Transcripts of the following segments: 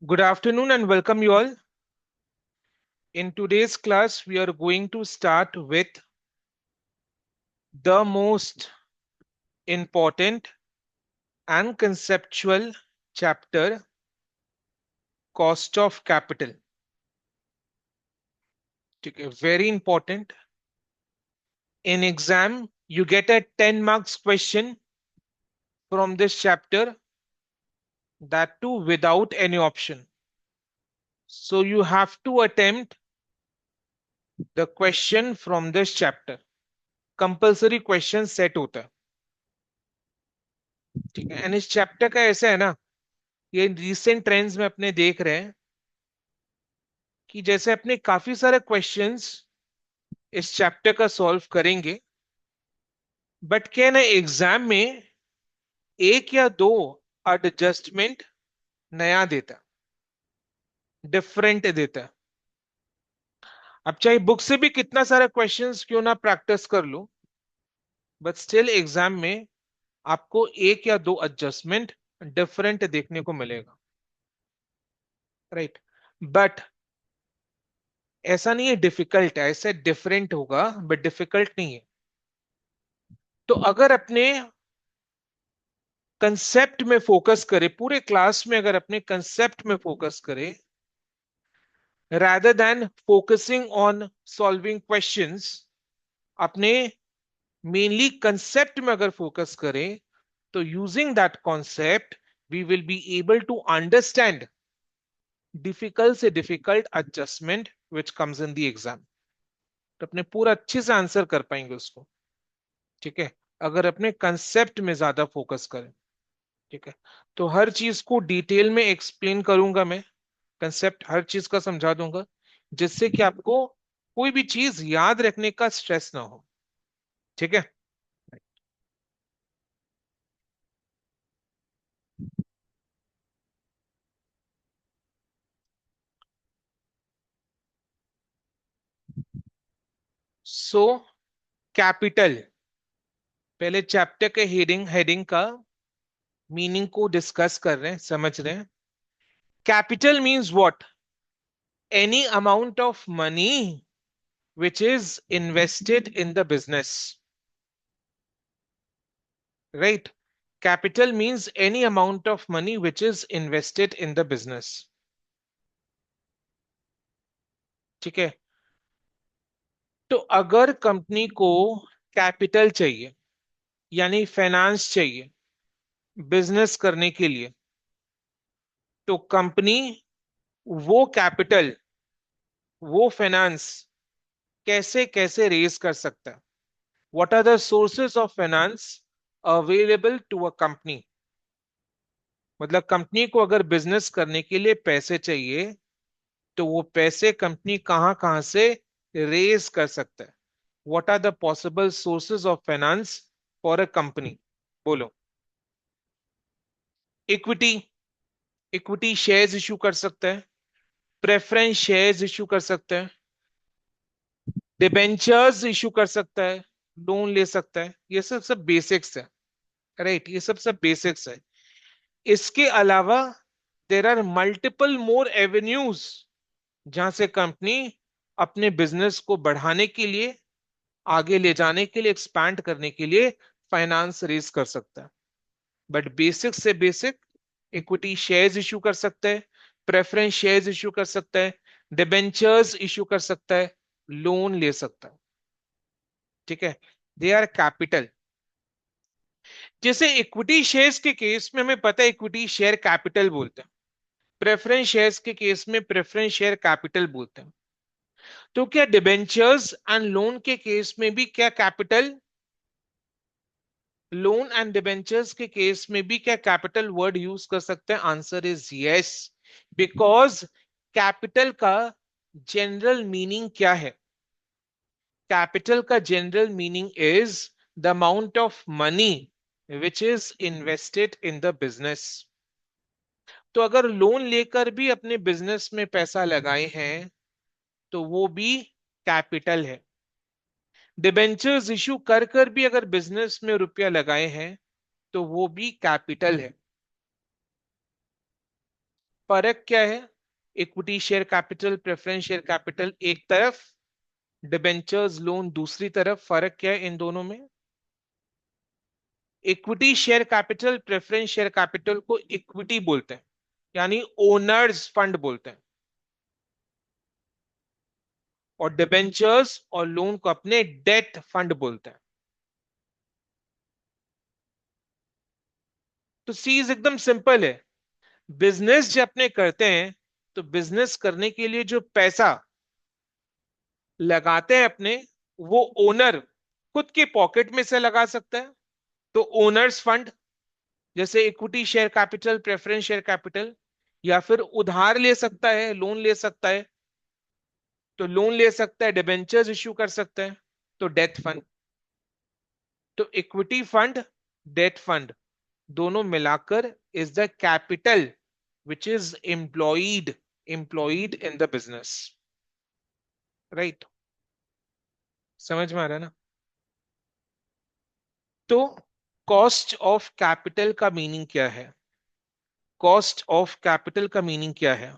Good afternoon and welcome you all. In today's class, we are going to start with the most important and conceptual chapter, cost of capital. Okay, very important. In exam, you get a 10 marks question from this chapter, that too without any option. So you have to attempt the question from this chapter. Compulsory question set होता है. ठीक है. And इस chapter का ऐसा है ना, ये रिसेंट ट्रेंड्स में अपने देख रहे हैं कि जैसे अपने काफी सारे क्वेश्चंस इस चैप्टर का सॉल्व करेंगे, बट क्या है ना, एग्जाम में एक या दो एडजस्टमेंट नया देता, डिफरेंट देता. अब चाहे बुक से भी कितना सारा क्वेश्चंस क्यों ना प्रैक्टिस कर लो, बट स्टिल एग्जाम में आपको एक या दो एडजस्टमेंट डिफरेंट देखने को मिलेगा. राइट. बट ऐसा नहीं है डिफिकल्ट है, ऐसा डिफरेंट होगा बट डिफिकल्ट नहीं है. तो अगर अपने कंसेप्ट में फोकस करें, पूरे क्लास में अगर अपने कंसेप्ट में फोकस करें rather than focusing on solving questions, अपने मेनली कंसेप्ट में अगर फोकस करें तो using that concept we will be able to understand difficult से difficult adjustment which comes in the exam. तो अपने पूरा अच्छे से आंसर कर पाएंगे उसको. ठीक है. अगर अपने कंसेप्ट में ज्यादा फोकस करें. ठीक है. तो हर चीज को डिटेल में एक्सप्लेन करूंगा मैं, कंसेप्ट हर चीज का समझा दूंगा, जिससे कि आपको कोई भी चीज याद रखने का स्ट्रेस ना हो. ठीक है. सो कैपिटल, पहले चैप्टर के हेडिंग हेडिंग का मीनिंग को डिस्कस कर रहे हैं, समझ रहे हैं. Capital means what? Any amount of money which is invested in the business. Right. Capital means any amount of money which is invested in the business. ठीक है. तो अगर कंपनी को कैपिटल चाहिए, यानी फाइनेंस चाहिए बिजनेस करने के लिए, तो कंपनी वो कैपिटल, वो फाइनेंस कैसे कैसे रेज कर सकता है? What are the sources of finance available to a company? मतलब कंपनी को अगर बिजनेस करने के लिए पैसे चाहिए, तो वो पैसे कंपनी कहां कहां से रेज कर सकता है? What are the possible sources of finance for a company? बोलो. इक्विटी, इक्विटी शेयर्स इशू कर सकता है, प्रेफरेंस शेयर्स इशू कर सकता है, डिबेंचर्स इशू कर सकता है, लोन ले सकता है. ये सब सब बेसिक्स है. राइट. ये सब सब बेसिक्स है. इसके अलावा there are multiple more avenues जहां से कंपनी अपने बिजनेस को बढ़ाने के लिए, आगे ले जाने के लिए, एक्सपैंड करने के लिए फाइनेंस रेज कर सकता है. बट बेसिक से बेसिक, इक्विटी शेयर्स इशू कर सकता है, प्रेफरेंस शेयर्स इशू कर सकता है, डिबेंचर्स इशू कर सकता है, लोन ले सकता है. ठीक है. They are capital. जैसे इक्विटी शेयर्स के केस में हमें पता है इक्विटी शेयर कैपिटल बोलते हैं, प्रेफरेंस शेयर्स के केस में प्रेफरेंस शेयर कैपिटल बोलते हैं. तो क्या डिबेंचर्स एंड लोन के केस में भी क्या कैपिटल, लोन एंड डिबेंचर्स के केस में भी क्या कैपिटल वर्ड यूज कर सकते हैं? Answer is yes. Because capital का जनरल मीनिंग क्या है? कैपिटल का general meaning is the amount of money which is invested in the business. तो अगर लोन लेकर भी अपने बिजनेस में पैसा लगाए हैं तो वो भी कैपिटल है. डिबेंचर्स इशू कर कर भी अगर बिजनेस में रुपया लगाए हैं तो वो भी कैपिटल है. फर्क क्या है? Equity share capital, preference share capital एक तरफ, डिबेंचर्स लोन दूसरी तरफ। फर्क क्या है इन दोनों में? Equity share capital, preference share capital को इक्विटी बोलते हैं, यानी ओनर्स फंड बोलते हैं, और डिबेंचर्स और लोन को अपने डेट फंड बोलते हैं। तो चीज एकदम सिंपल है। बिजनेस जब अपने करते हैं, तो बिजनेस करने के लिए जो पैसा लगाते हैं अपने, वो ओनर खुद के पॉकेट में से लगा सकता है, तो ओनर्स फंड, जैसे equity share capital, preference share capital, या फिर उधार ले सकता है, लोन ले सकता है, तो लोन ले सकता है, डिबेंचर्स इश्यू कर सकता है, तो डेथ फंड। तो इक्विटी फंड, डेट फंड, दोनों मिलाकर is the capital which is employed in the business. Right? समझ में आ रहा है ना? तो कॉस्ट ऑफ कैपिटल का मीनिंग क्या है? कॉस्ट ऑफ कैपिटल का मीनिंग क्या है?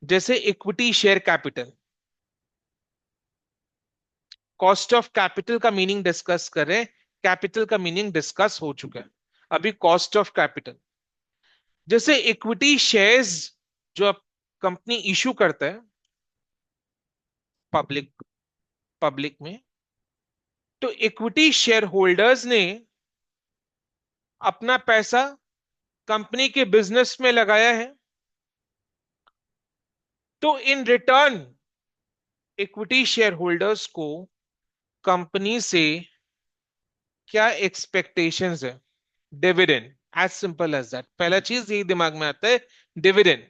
जैसे equity share capital, cost of capital का मीनिंग डिस्कस करें, कैपिटल का मीनिंग डिस्कस हो चुका है। अभी कॉस्ट ऑफ कैपिटल, जैसे इक्विटी शेयर्स जो कंपनी इशू करता है पब्लिक पब्लिक में, तो इक्विटी शेयर होल्डर्स ने अपना पैसा कंपनी के बिजनेस में लगाया है, तो in return equity share holders को कंपनी से क्या एक्सपेक्टेशंस है? Dividend. As simple as that, पहला चीज यही दिमाग में आता है, डिविडेंड।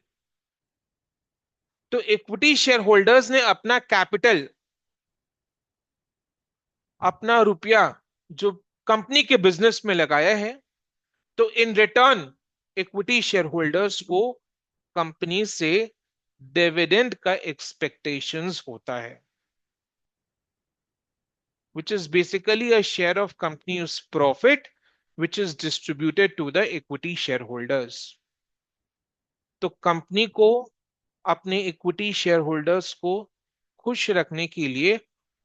तो इक्विटी शेयर होल्डर्स ने अपना कैपिटल, अपना रुपया जो कंपनी के बिजनेस में लगाया है, तो in return equity share holders को कंपनी से डिविडेंड का एक्सपेक्टेशंस होता है, which is basically a share of company's profit which is distributed to the equity shareholders. तो कंपनी को अपने इक्विटी शेयर होल्डर्स को खुश रखने के लिए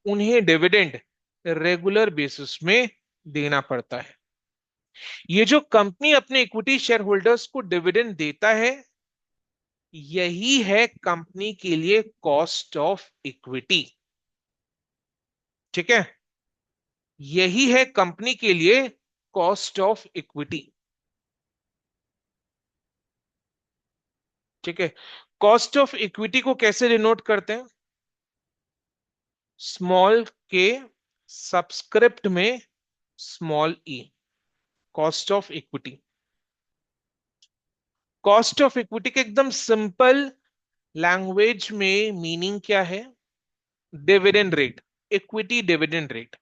उन्हें डिविडेंड रेगुलर बेसिस में देना पड़ता है। ये जो कंपनी अपने इक्विटी शेयर होल्डर्स को डिविडेंड देता है, यही है कंपनी के लिए कॉस्ट ऑफ इक्विटी। ठीक है? यही है कंपनी के लिए कॉस्ट ऑफ इक्विटी। ठीक है? कॉस्ट ऑफ इक्विटी को कैसे डिनोट करते हैं? स्मॉल के सबस्क्रिप्ट में small E, cost of equity. Cost of equity के एकदम सिंपल लैंग्वेज में मीनिंग क्या है? Dividend rate, equity dividend rate,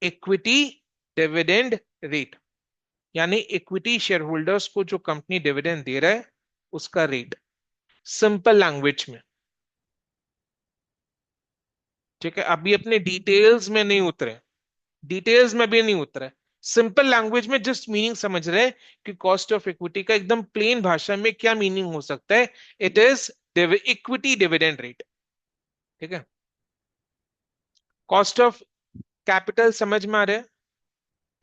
equity dividend rate, यानी इक्विटी शेयर होल्डर्स को जो कंपनी डिविडेंड दे रहा है उसका रेट, सिंपल लैंग्वेज में। ठीक है? अभी अपने डिटेल्स में नहीं उतरे, डिटेल्स में भी नहीं उतरे, सिंपल लैंग्वेज में जस्ट मीनिंग समझ रहे हैं कि कॉस्ट ऑफ इक्विटी का एकदम प्लेन भाषा में क्या मीनिंग हो सकता है। It is equity dividend rate. ठीक है? कॉस्ट ऑफ कैपिटल समझ में आ रहा है?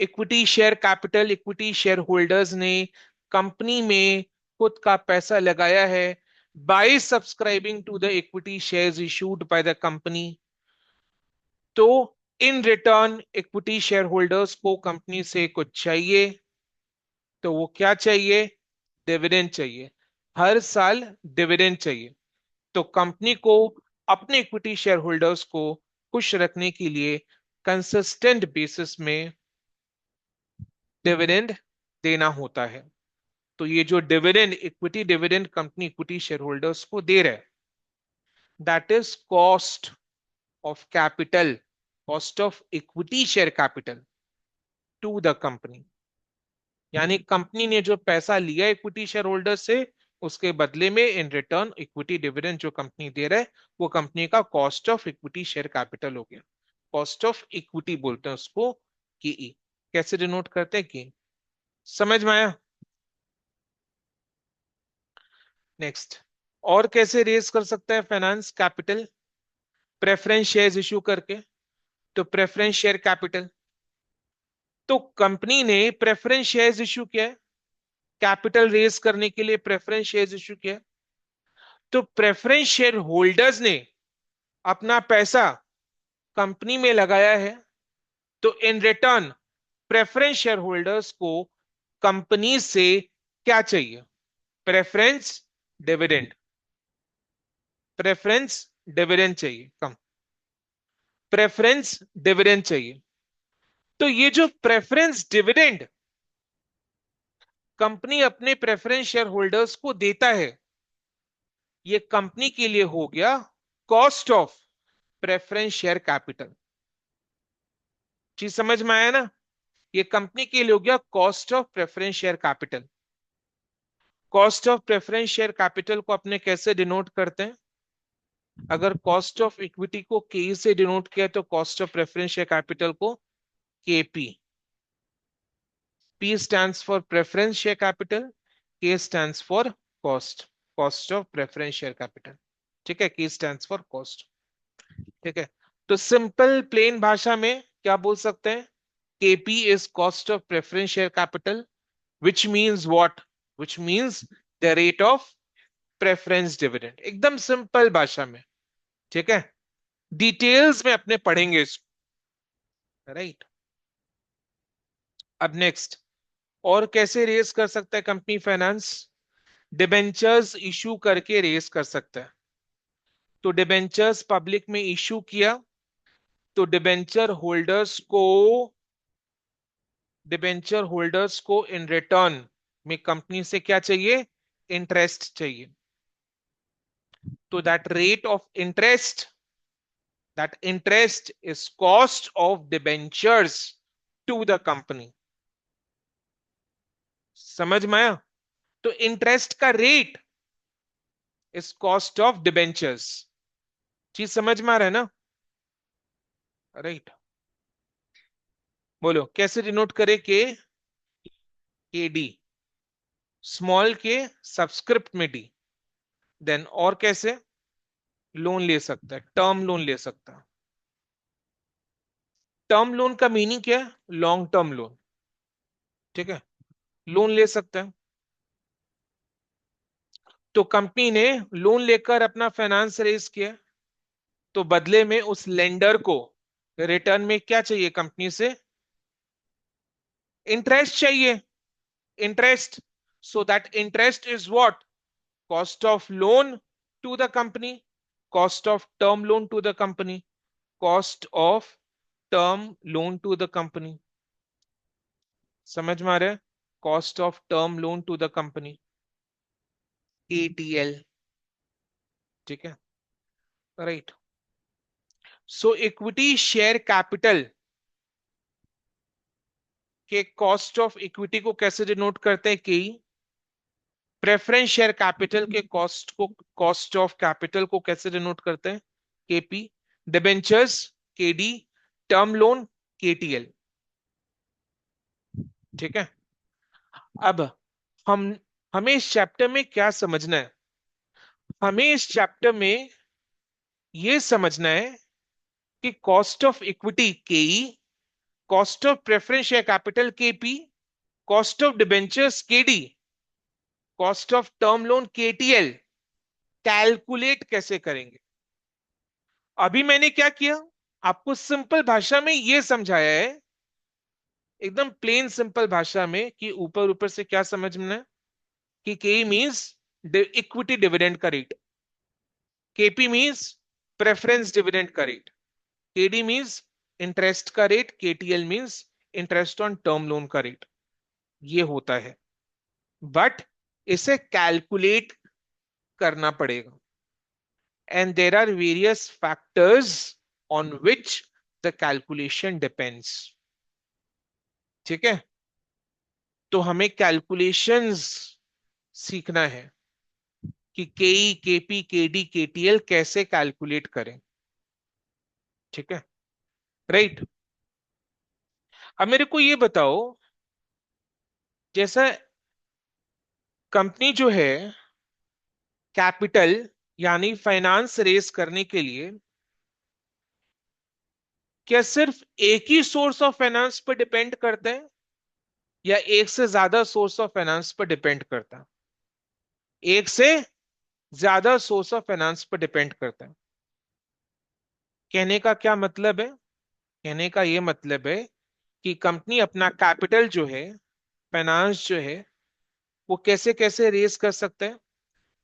Equity share capital, equity share holders ने कंपनी में खुद का पैसा लगाया है by subscribing to the equity shares issued by the company. तो in return equity share holders को कंपनी से कुछ चाहिए, तो वो क्या चाहिए? डिविडेंड चाहिए, हर साल डिविडेंड चाहिए। तो कंपनी को अपने इक्विटी शेयर होल्डर्स को खुश रखने के लिए कंसिस्टेंट बेसिस में डिविडेंड देना होता है। तो ये जो dividend, equity dividend company equity share holders को दे रहे हैं, that is cost of capital, cost of equity share capital to the company. यानी कंपनी ने जो पैसा लिया इक्विटी शेयर होल्डर से, उसके बदले में इन रिटर्न इक्विटी डिविडेंड जो कंपनी दे रहा है, वो कंपनी का cost of equity share capital हो गया। कॉस्ट ऑफ इक्विटी बोलते हैं उसको, की। कैसे डिनोट करते हैं की? समझ में आया? नेक्स्ट, और कैसे रेज कर सकता है finance capital? Preference shares issue करके। तो प्रेफरेंस शेयर कैपिटल, तो कंपनी ने प्रेफरेंस शेयर्स इशू किया है, कैपिटल रेज करने के लिए प्रेफरेंस शेयर्स इशू किया है। तो प्रेफरेंस शेयर होल्डर्स ने अपना पैसा कंपनी में लगाया है, तो in return preference share holders को कंपनी से क्या चाहिए? Preference dividend. प्रेफरेंस डिविडेंड चाहिए, कम प्रेफरेंस डिविडेंड चाहिए। तो ये जो प्रेफरेंस डिविडेंड कंपनी अपने प्रेफरेंस शेयर होल्डर्स को देता है, ये कंपनी के लिए हो गया cost of preference share capital. चीज समझ में आया ना? ये कंपनी के लिए हो गया cost of preference share capital. Cost of preference share capital को अपने कैसे डिनोट करते हैं? अगर कॉस्ट ऑफ इक्विटी को के से डिनोट किया तो cost of preference share capital को KP. P stands for preference share capital, K stands for cost, cost of preference share capital। ठीक है, K stands for cost। ठीक है, तो सिंपल प्लेन भाषा में क्या बोल सकते हैं? KP is cost of preference share capital, which means what? Which means the rate of preference dividend। एकदम सिंपल भाषा में। ठीक है, डिटेल्स में अपने पढ़ेंगे इसको, राइट? अब नेक्स्ट, और कैसे रेज कर सकता है कंपनी फाइनेंस? डिबेंचर्स इशू करके रेस कर सकता है। तो डिबेंचर्स पब्लिक में इशू किया, तो डिबेंचर होल्डर्स को इन रिटर्न में कंपनी से क्या चाहिए? इंटरेस्ट चाहिए। तो that interest is cost of debentures to the company. समझ में आया? तो इंटरेस्ट का rate is cost of debentures. चीज समझ में आ रहा है ना? राइट, बोलो कैसे डिनोट करे? के डी, स्मॉल के सबस्क्रिप्ट में डी। देन और कैसे लोन ले सकता है? टर्म लोन ले सकता है। टर्म लोन का मीनिंग क्या है? Long term loan. ठीक है, लोन ले सकता है। तो कंपनी ने लोन लेकर अपना फाइनेंस रेज किया, तो बदले में उस लेंडर को रिटर्न में क्या चाहिए कंपनी से? इंटरेस्ट चाहिए। Interest, so that interest is what? Cost of loan to the company, cost of term loan to the company, cost of term loan to the company. समझ में आ रहा है? Cost of term loan to the company, ATL। ठीक है, right. So equity share capital के cost of equity को कैसे डिनोट करते हैं? के। प्रेफरेंस शेयर कैपिटल के कॉस्ट ऑफ कैपिटल को कैसे डिनोट करते हैं? KP। Debentures KD, term loan KTL। ठीक है, अब हम हमें इस चैप्टर में क्या समझना है? हमें इस चैप्टर में यह समझना है कि cost of equity KE, cost of preference share capital KP, cost of debentures KD, cost of term loan KTL calculate कैसे करेंगे? अभी मैंने क्या किया? आपको सिंपल भाषा में यह समझाया है, एकदम प्लेन सिंपल भाषा में, कि ऊपर ऊपर से क्या समझना है? कि के मींस इक्विटी डिविडेंड का rate, KP means preference dividend का रेट, केडी मींस इंटरेस्ट का rate, KTL means interest on term loan का रेट। ये होता है, बट इसे कैलकुलेट करना पड़ेगा, and there are various factors on which the calculation depends. ठीक है, तो हमें कैलकुलेशंस सीखना है कि केई, केपी, केडी, केटीएल कैसे कैलकुलेट करें। ठीक है, राइट। अब मेरे को ये बताओ, जैसा कंपनी जो है कैपिटल यानी फाइनेंस रेस करने के लिए क्या सिर्फ एक ही सोर्स ऑफ फाइनेंस पर डिपेंड करते हैं या एक से ज्यादा सोर्स ऑफ फाइनेंस पर डिपेंड करता है? एक से ज्यादा सोर्स ऑफ फाइनेंस पर डिपेंड करता है। कहने का क्या मतलब है? कहने का ये मतलब है कि कंपनी अपना कैपिटल जो है, फाइनेंस जो है, वो कैसे कैसे रेस कर सकते हैं?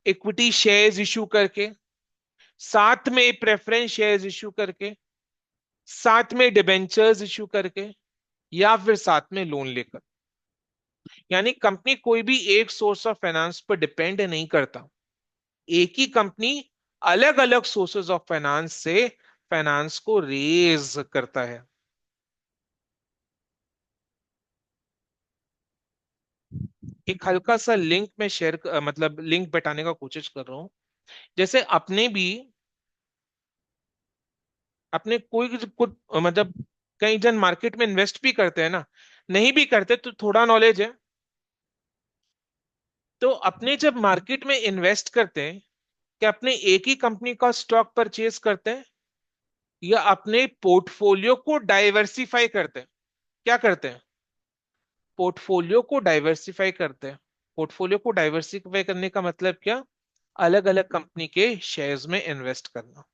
इक्विटी शेयर्स इशू करके, साथ में प्रेफरेंस शेयर्स इशू करके, साथ में डिबेंचर्स इशू करके, या फिर साथ में लोन लेकर। यानी कंपनी कोई भी एक सोर्स ऑफ फाइनेंस पर डिपेंड नहीं करता। एक ही कंपनी अलग अलग सोर्सेज ऑफ फाइनेंस से फाइनेंस को रेज करता है। एक हल्का सा लिंक में शेयर, मतलब लिंक बैठाने का कोशिश कर रहा हूं। जैसे अपने भी, अपने कोई कुछ मतलब कई जन मार्केट में इन्वेस्ट भी करते हैं ना, नहीं भी करते तो थोड़ा नॉलेज है। तो अपने जब मार्केट में इन्वेस्ट करते हैं, क्या अपने एक ही कंपनी का स्टॉक परचेज करते हैं या अपने पोर्टफोलियो को डाइवर्सिफाई करते हैं? क्या करते हैं? पोर्टफोलियो को डाइवर्सिफाई करते हैं। पोर्टफोलियो को डाइवर्सिफाई करने का मतलब क्या? अलग अलग कंपनी के शेयर्स में इन्वेस्ट करना।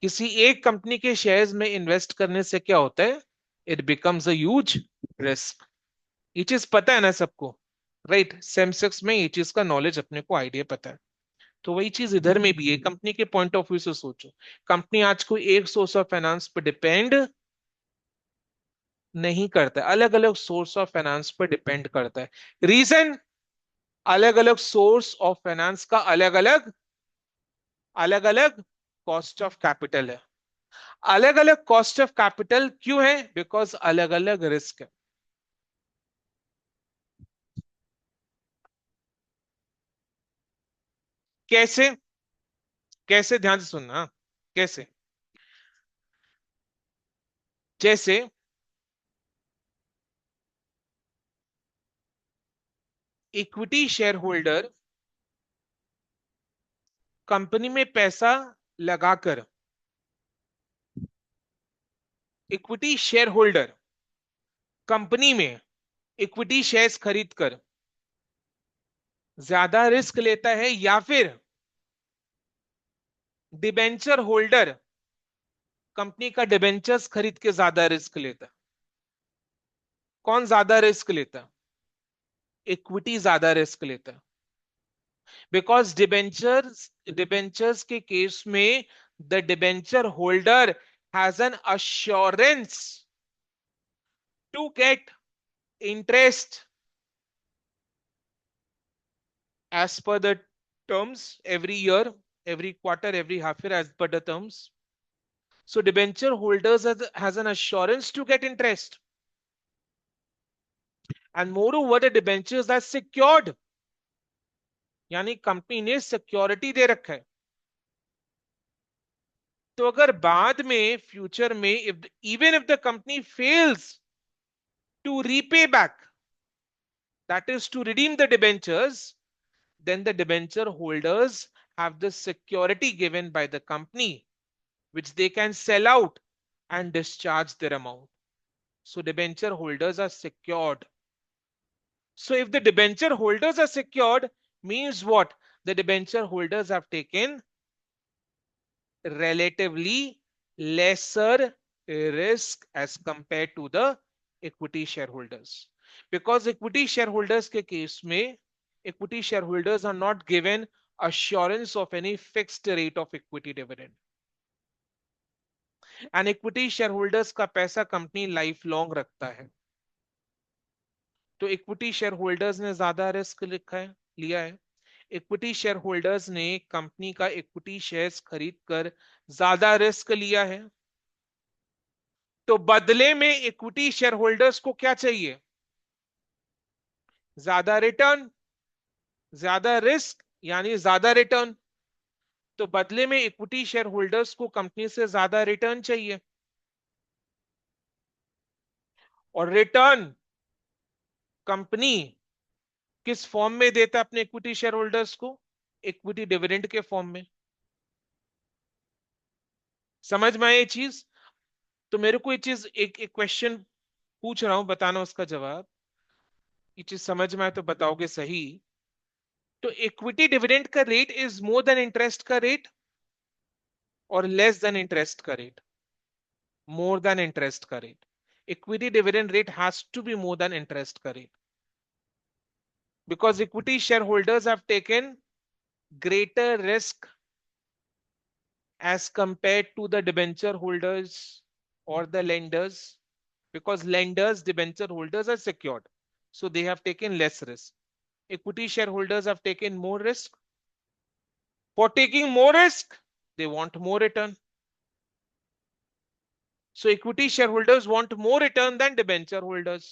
किसी एक कंपनी के शेयर्स में इन्वेस्ट करने से क्या होता है? It becomes a huge risk. ये चीज पता है ना सबको? राइट, सेंसेक्स में ये चीज का नॉलेज, अपने को आइडिया पता है। तो वही चीज इधर में भी है। कंपनी के पॉइंट ऑफ व्यू से सोचो, कंपनी आज कोई एक सोर्स ऑफ फाइनेंस पर डिपेंड नहीं करता है, अलग अलग सोर्स ऑफ फाइनेंस पर डिपेंड करता है। रीजन, अलग अलग सोर्स ऑफ फाइनेंस का अलग अलग कॉस्ट ऑफ कैपिटल है। अलग अलग कॉस्ट ऑफ कैपिटल क्यों है? बिकॉज अलग अलग रिस्क है। कैसे? कैसे, ध्यान से सुनना, हाँ। कैसे? जैसे इक्विटी शेयर होल्डर कंपनी में पैसा लगाकर, इक्विटी शेयर होल्डर कंपनी में इक्विटी शेयर्स खरीदकर ज्यादा रिस्क लेता है, या फिर डिबेंचर होल्डर कंपनी का डिबेंचर्स खरीद के ज्यादा रिस्क लेता है? कौन ज्यादा रिस्क लेता है? इक्विटी ज्यादा रिस्क लेता है। बिकॉज डिबेंचर्स के केस में the debenture holder has an assurance to get interest as per the terms every year, every quarter, every half year, as per the terms. So debenture holders has an assurance to get interest. And moreover, the debentures are secured. यानी company ने security दे रखा है। तो अगर बाद में future में, if even if the company fails to repay back, that is to redeem the debentures, then the debenture holders have the security given by the company which they can sell out and discharge their amount. So debenture holders are secured. So if the debenture holders are secured, means what? The debenture holders have taken relatively lesser risk as compared to the equity shareholders. Because equity shareholders के case में, equity shareholders are not given assurance of any fixed rate of equity dividend. And equity shareholders का पैसा company life long रखता है। तो equity share holders ने ज्यादा risk लिखा है, लिया है। इक्विटी शेयर होल्डर्स ने कंपनी का इक्विटी शेयर्स खरीद कर ज्यादा रिस्क लिया है। तो बदले में इक्विटी शेयर होल्डर्स को क्या चाहिए? ज्यादा रिटर्न। ज्यादा रिस्क यानी ज्यादा रिटर्न। तो बदले में इक्विटी शेयर होल्डर्स को कंपनी से ज्यादा रिटर्न चाहिए। और रिटर्न कंपनी किस फॉर्म में देता है अपने इक्विटी शेयर होल्डर्स को? इक्विटी डिविडेंड के फॉर्म में। समझ में आए ये चीज? तो मेरे को ये चीज एक एक क्वेश्चन पूछ रहा हूं, बताना उसका जवाब। ये चीज समझ में आए तो बताओगे सही। तो इक्विटी डिविडेंड का rate is more than interest का रेट और लेस देन इंटरेस्ट का रेट? मोर देन इंटरेस्ट का rate. Equity dividend rate has to be more than interest का rate, because equity shareholders have taken greater risk as compared to the debenture holders or the lenders, because lenders, debenture holders are secured, so they have taken less risk. Equity shareholders have taken more risk. For taking more risk, they want more return. So equity shareholders want more return than debenture holders.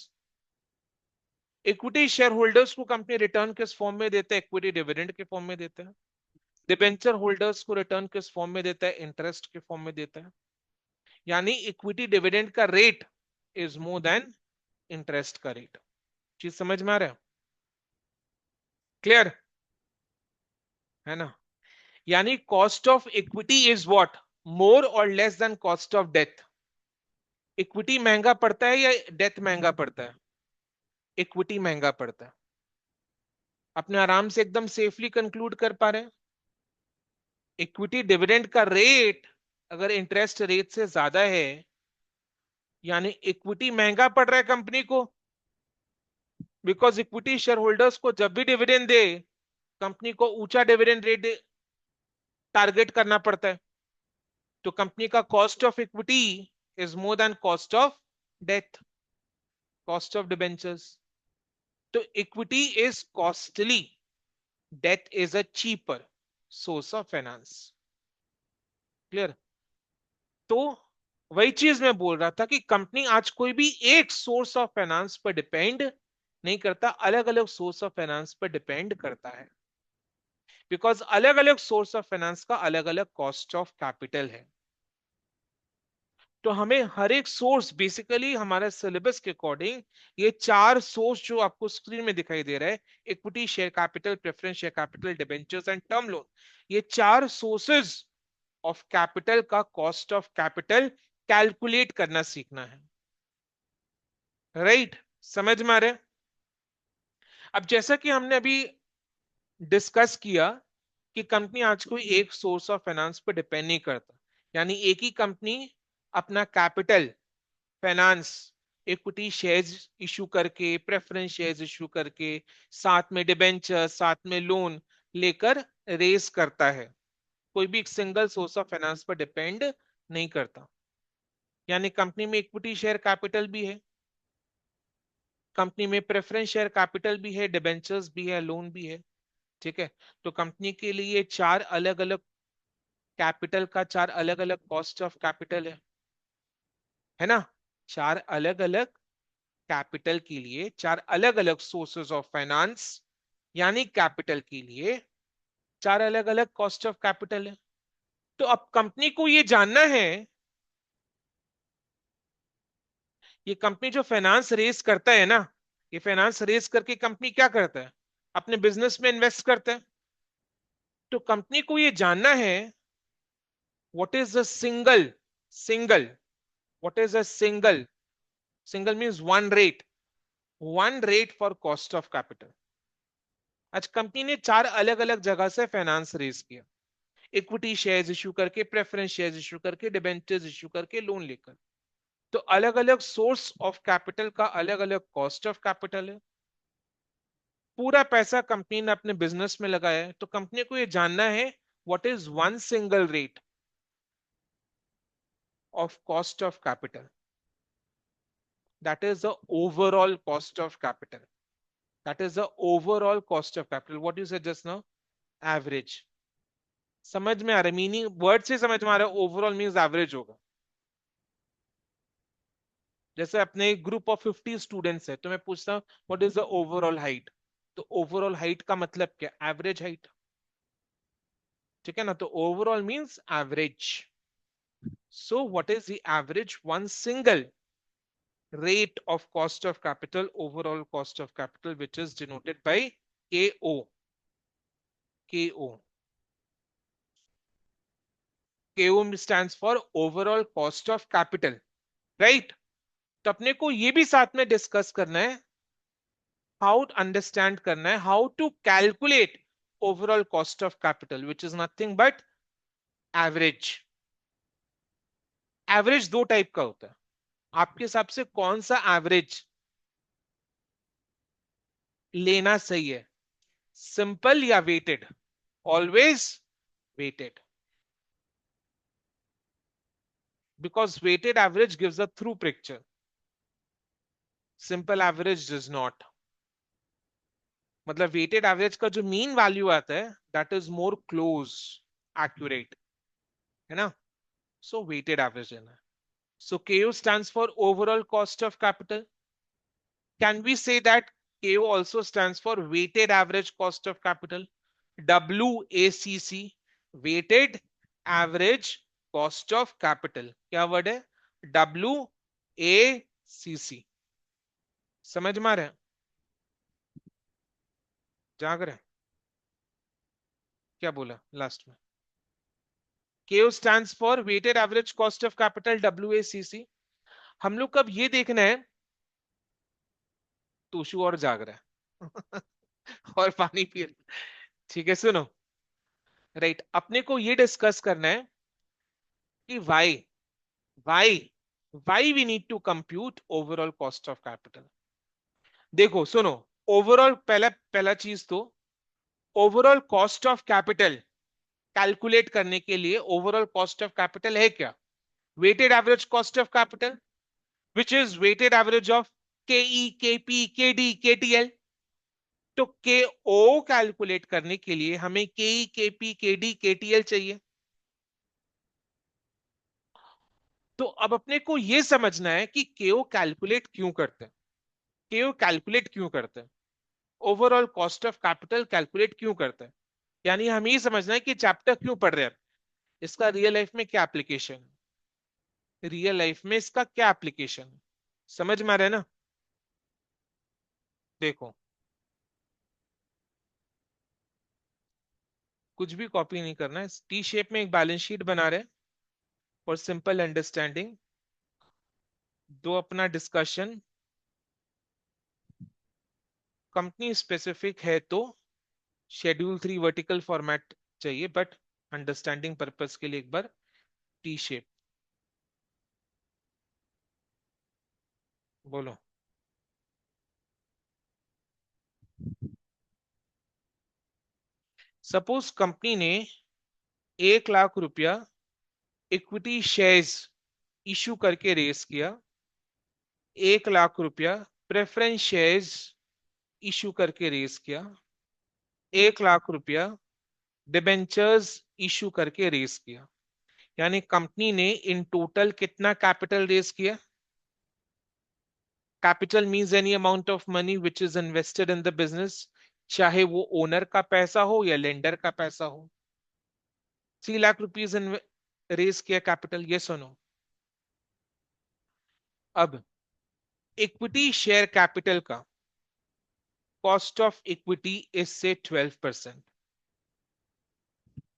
Equity share holders को company return किस form में देता है? Equity dividend के form में देता है। Debenture holders को रिटर्न किस फॉर्म में देता है? इंटरेस्ट के फॉर्म में देता है। यानी इक्विटी डिविडेंड का rate is more than interest का रेट। चीज समझ में आ रहा है? क्लियर है ना? यानी cost of equity is what? More और less than cost of debt. Equity महंगा पड़ता है या डेथ महंगा पड़ता है? इक्विटी महंगा पड़ता है। अपने आराम से एकदम सेफली कंक्लूड कर पा रहे हैं। इक्विटी डिविडेंड का रेट अगर इंटरेस्ट रेट से ज्यादा है, यानी इक्विटी महंगा पड़ रहा है कंपनी को, बिकॉज इक्विटी शेयर होल्डर्स को जब भी डिविडेंड दे, कंपनी को ऊंचा डिविडेंड रेट टारगेट करना पड़ता है। तो कंपनी का cost of equity is more than cost of debt, cost of debentures. तो equity is costly, debt is a cheaper source of finance. Clear? तो वही चीज मैं बोल रहा था कि कंपनी आज कोई भी एक सोर्स ऑफ फाइनेंस पर डिपेंड नहीं करता, अलग अलग सोर्स ऑफ फाइनेंस पर डिपेंड करता है, बिकॉज अलग अलग सोर्स ऑफ फाइनेंस का अलग अलग कॉस्ट ऑफ कैपिटल है। तो हमें हर एक सोर्स, बेसिकली हमारे सिलेबस के अकॉर्डिंग, ये चार सोर्स जो आपको स्क्रीन में दिखाई दे रहा है, equity share capital, preference share capital, debentures and term loan, ये चार सोर्सेज ऑफ कैपिटल का कॉस्ट ऑफ कैपिटल कैलकुलेट करना सीखना है। राइट? समझ में आ रहा है? अब जैसा कि हमने अभी डिस्कस किया कि कंपनी आज कोई एक सोर्स ऑफ फाइनेंस पर डिपेंड नहीं करता, यानी एक ही कंपनी अपना capital finance, equity shares issue करके, प्रेफरेंस शेयर्स इशू करके, साथ में डिबेंचर, साथ में लोन लेकर रेस करता है। कोई भी एक सिंगल सोर्स ऑफ फाइनेंस पर डिपेंड नहीं करता। यानी कंपनी में इक्विटी शेयर कैपिटल भी है, कंपनी में प्रेफरेंस शेयर कैपिटल भी है, डिबेंचर्स भी है, लोन भी है। ठीक है? तो कंपनी के लिए चार अलग अलग कैपिटल का चार अलग अलग कॉस्ट ऑफ कैपिटल है ना? चार अलग अलग कैपिटल के लिए चार अलग अलग सोर्सेज ऑफ फाइनेंस, यानी कैपिटल के लिए चार अलग अलग कॉस्ट ऑफ कैपिटल है। तो अब कंपनी को ये जानना है, ये कंपनी जो फाइनेंस रेस करता है ना, ये फाइनेंस रेस करके कंपनी क्या करता है? अपने बिजनेस में इन्वेस्ट करता है। तो कंपनी को ये जानना है what is the single what is a single means one rate for cost of capital. आज कंपनी ने चार अलग अलग जगह से फाइनेंस रेज किया, इक्विटी शेयर्स इशू करके, प्रेफरेंस शेयर्स इशू करके, डिबेंचर्स इशू करके, लोन लेकर। तो अलग अलग सोर्स ऑफ कैपिटल का अलग अलग कॉस्ट ऑफ कैपिटल है। पूरा पैसा कंपनी ने अपने बिजनेस में लगाया है, तो कंपनी को यह जानना है what is one single rate of cost of capital, that is the overall cost of capital, that is the overall cost of capital. What you said just now? Average. समझ में आ रहा है? मीनिंग वर्ड से समझ में आ रहा है? ओवरऑल मींस एवरेज होगा। जैसे अपने ग्रुप ऑफ 50 स्टूडेंट्स है, तो मैं पूछता हूँ what is the overall height, तो ओवरऑल हाइट का मतलब क्या? Average height. ठीक है ना? तो overall means average. So what is the average one single rate of cost of capital, overall cost of capital, which is denoted by KO. KO, KO stands for overall cost of capital, right? तो अपने को ये भी साथ में discuss करना है, how understand करना है how to calculate overall cost of capital, which is nothing but average. Average दो टाइप का होता है, आपके हिसाब से कौन सा एवरेज लेना सही है, सिंपल या weighted? Always weighted, because weighted average gives a true picture, simple average does not. मतलब वेटेड एवरेज का जो मीन वैल्यू आता है that is more close, accurate, है ना? सो वेटेड एवरेज लेना है। So KO stands for overall cost of capital. Can we say that KO also stands for weighted average cost of capital? WACC, weighted average cost of capital. क्या word है? WACC। समझ में आ रहा है? जाग रहे हैं? क्या बोला लास्ट में? KO stands for weighted average cost of capital, WACC। हम लोग कब ये देखना है, तोशु और जाग रहा है और पानी पी रहा है। ठीक है, सुनो, राइट, अपने को ये डिस्कस करना है कि why why we need to compute overall cost of capital. देखो सुनो, ओवरऑल पहला पहला चीज तो, overall cost of capital calculate करने के लिए ओवरऑल कॉस्ट ऑफ कैपिटल है क्या? Weighted average cost of capital, which is weighted average of Ke, Kp, Kd, KTL. तो के ओ कैलकुलेट करने के लिए हमें केई, केपी, केडी, केटीएल चाहिए। तो अब अपने को यह समझना है कि केओ कैलकुलेट क्यों करते हैं, केओ कैलकुलेट क्यों करते हैं, overall cost of capital calculate क्यों करते हैं। यानी हमें ये समझना है कि चैप्टर क्यों पढ़ रहे हैं, इसका रियल लाइफ में क्या एप्लीकेशन है, रियल लाइफ में इसका क्या एप्लीकेशन है। समझ में आ रहा है ना? देखो, कुछ भी कॉपी नहीं करना है, टी शेप में एक बैलेंस शीट बना रहे हैं फॉर सिंपल अंडरस्टैंडिंग। दो अपना डिस्कशन कंपनी स्पेसिफिक है तो शेड्यूल 3 वर्टिकल फॉर्मेट चाहिए, बट अंडरस्टैंडिंग पर्पस के लिए एक बार टी शेप। बोलो। सपोज कंपनी ने 1 लाख रुपया इक्विटी शेयर्स इशू करके रेस किया, 1 लाख रुपया प्रेफरेंस शेयर्स इशू करके रेस किया, 1 लाख रुपया डिबेंचर्स इशू करके रेस किया। यानी कंपनी ने इन टोटल कितना कैपिटल रेस किया? Capital means any amount of money which is invested in the business, चाहे वो ओनर का पैसा हो या लेंडर का पैसा हो। 3 लाख रुपीज रेस किया कैपिटल, ये सुनो। अब इक्विटी शेयर कैपिटल का कॉस्ट ऑफ इक्विटी इससे 12%,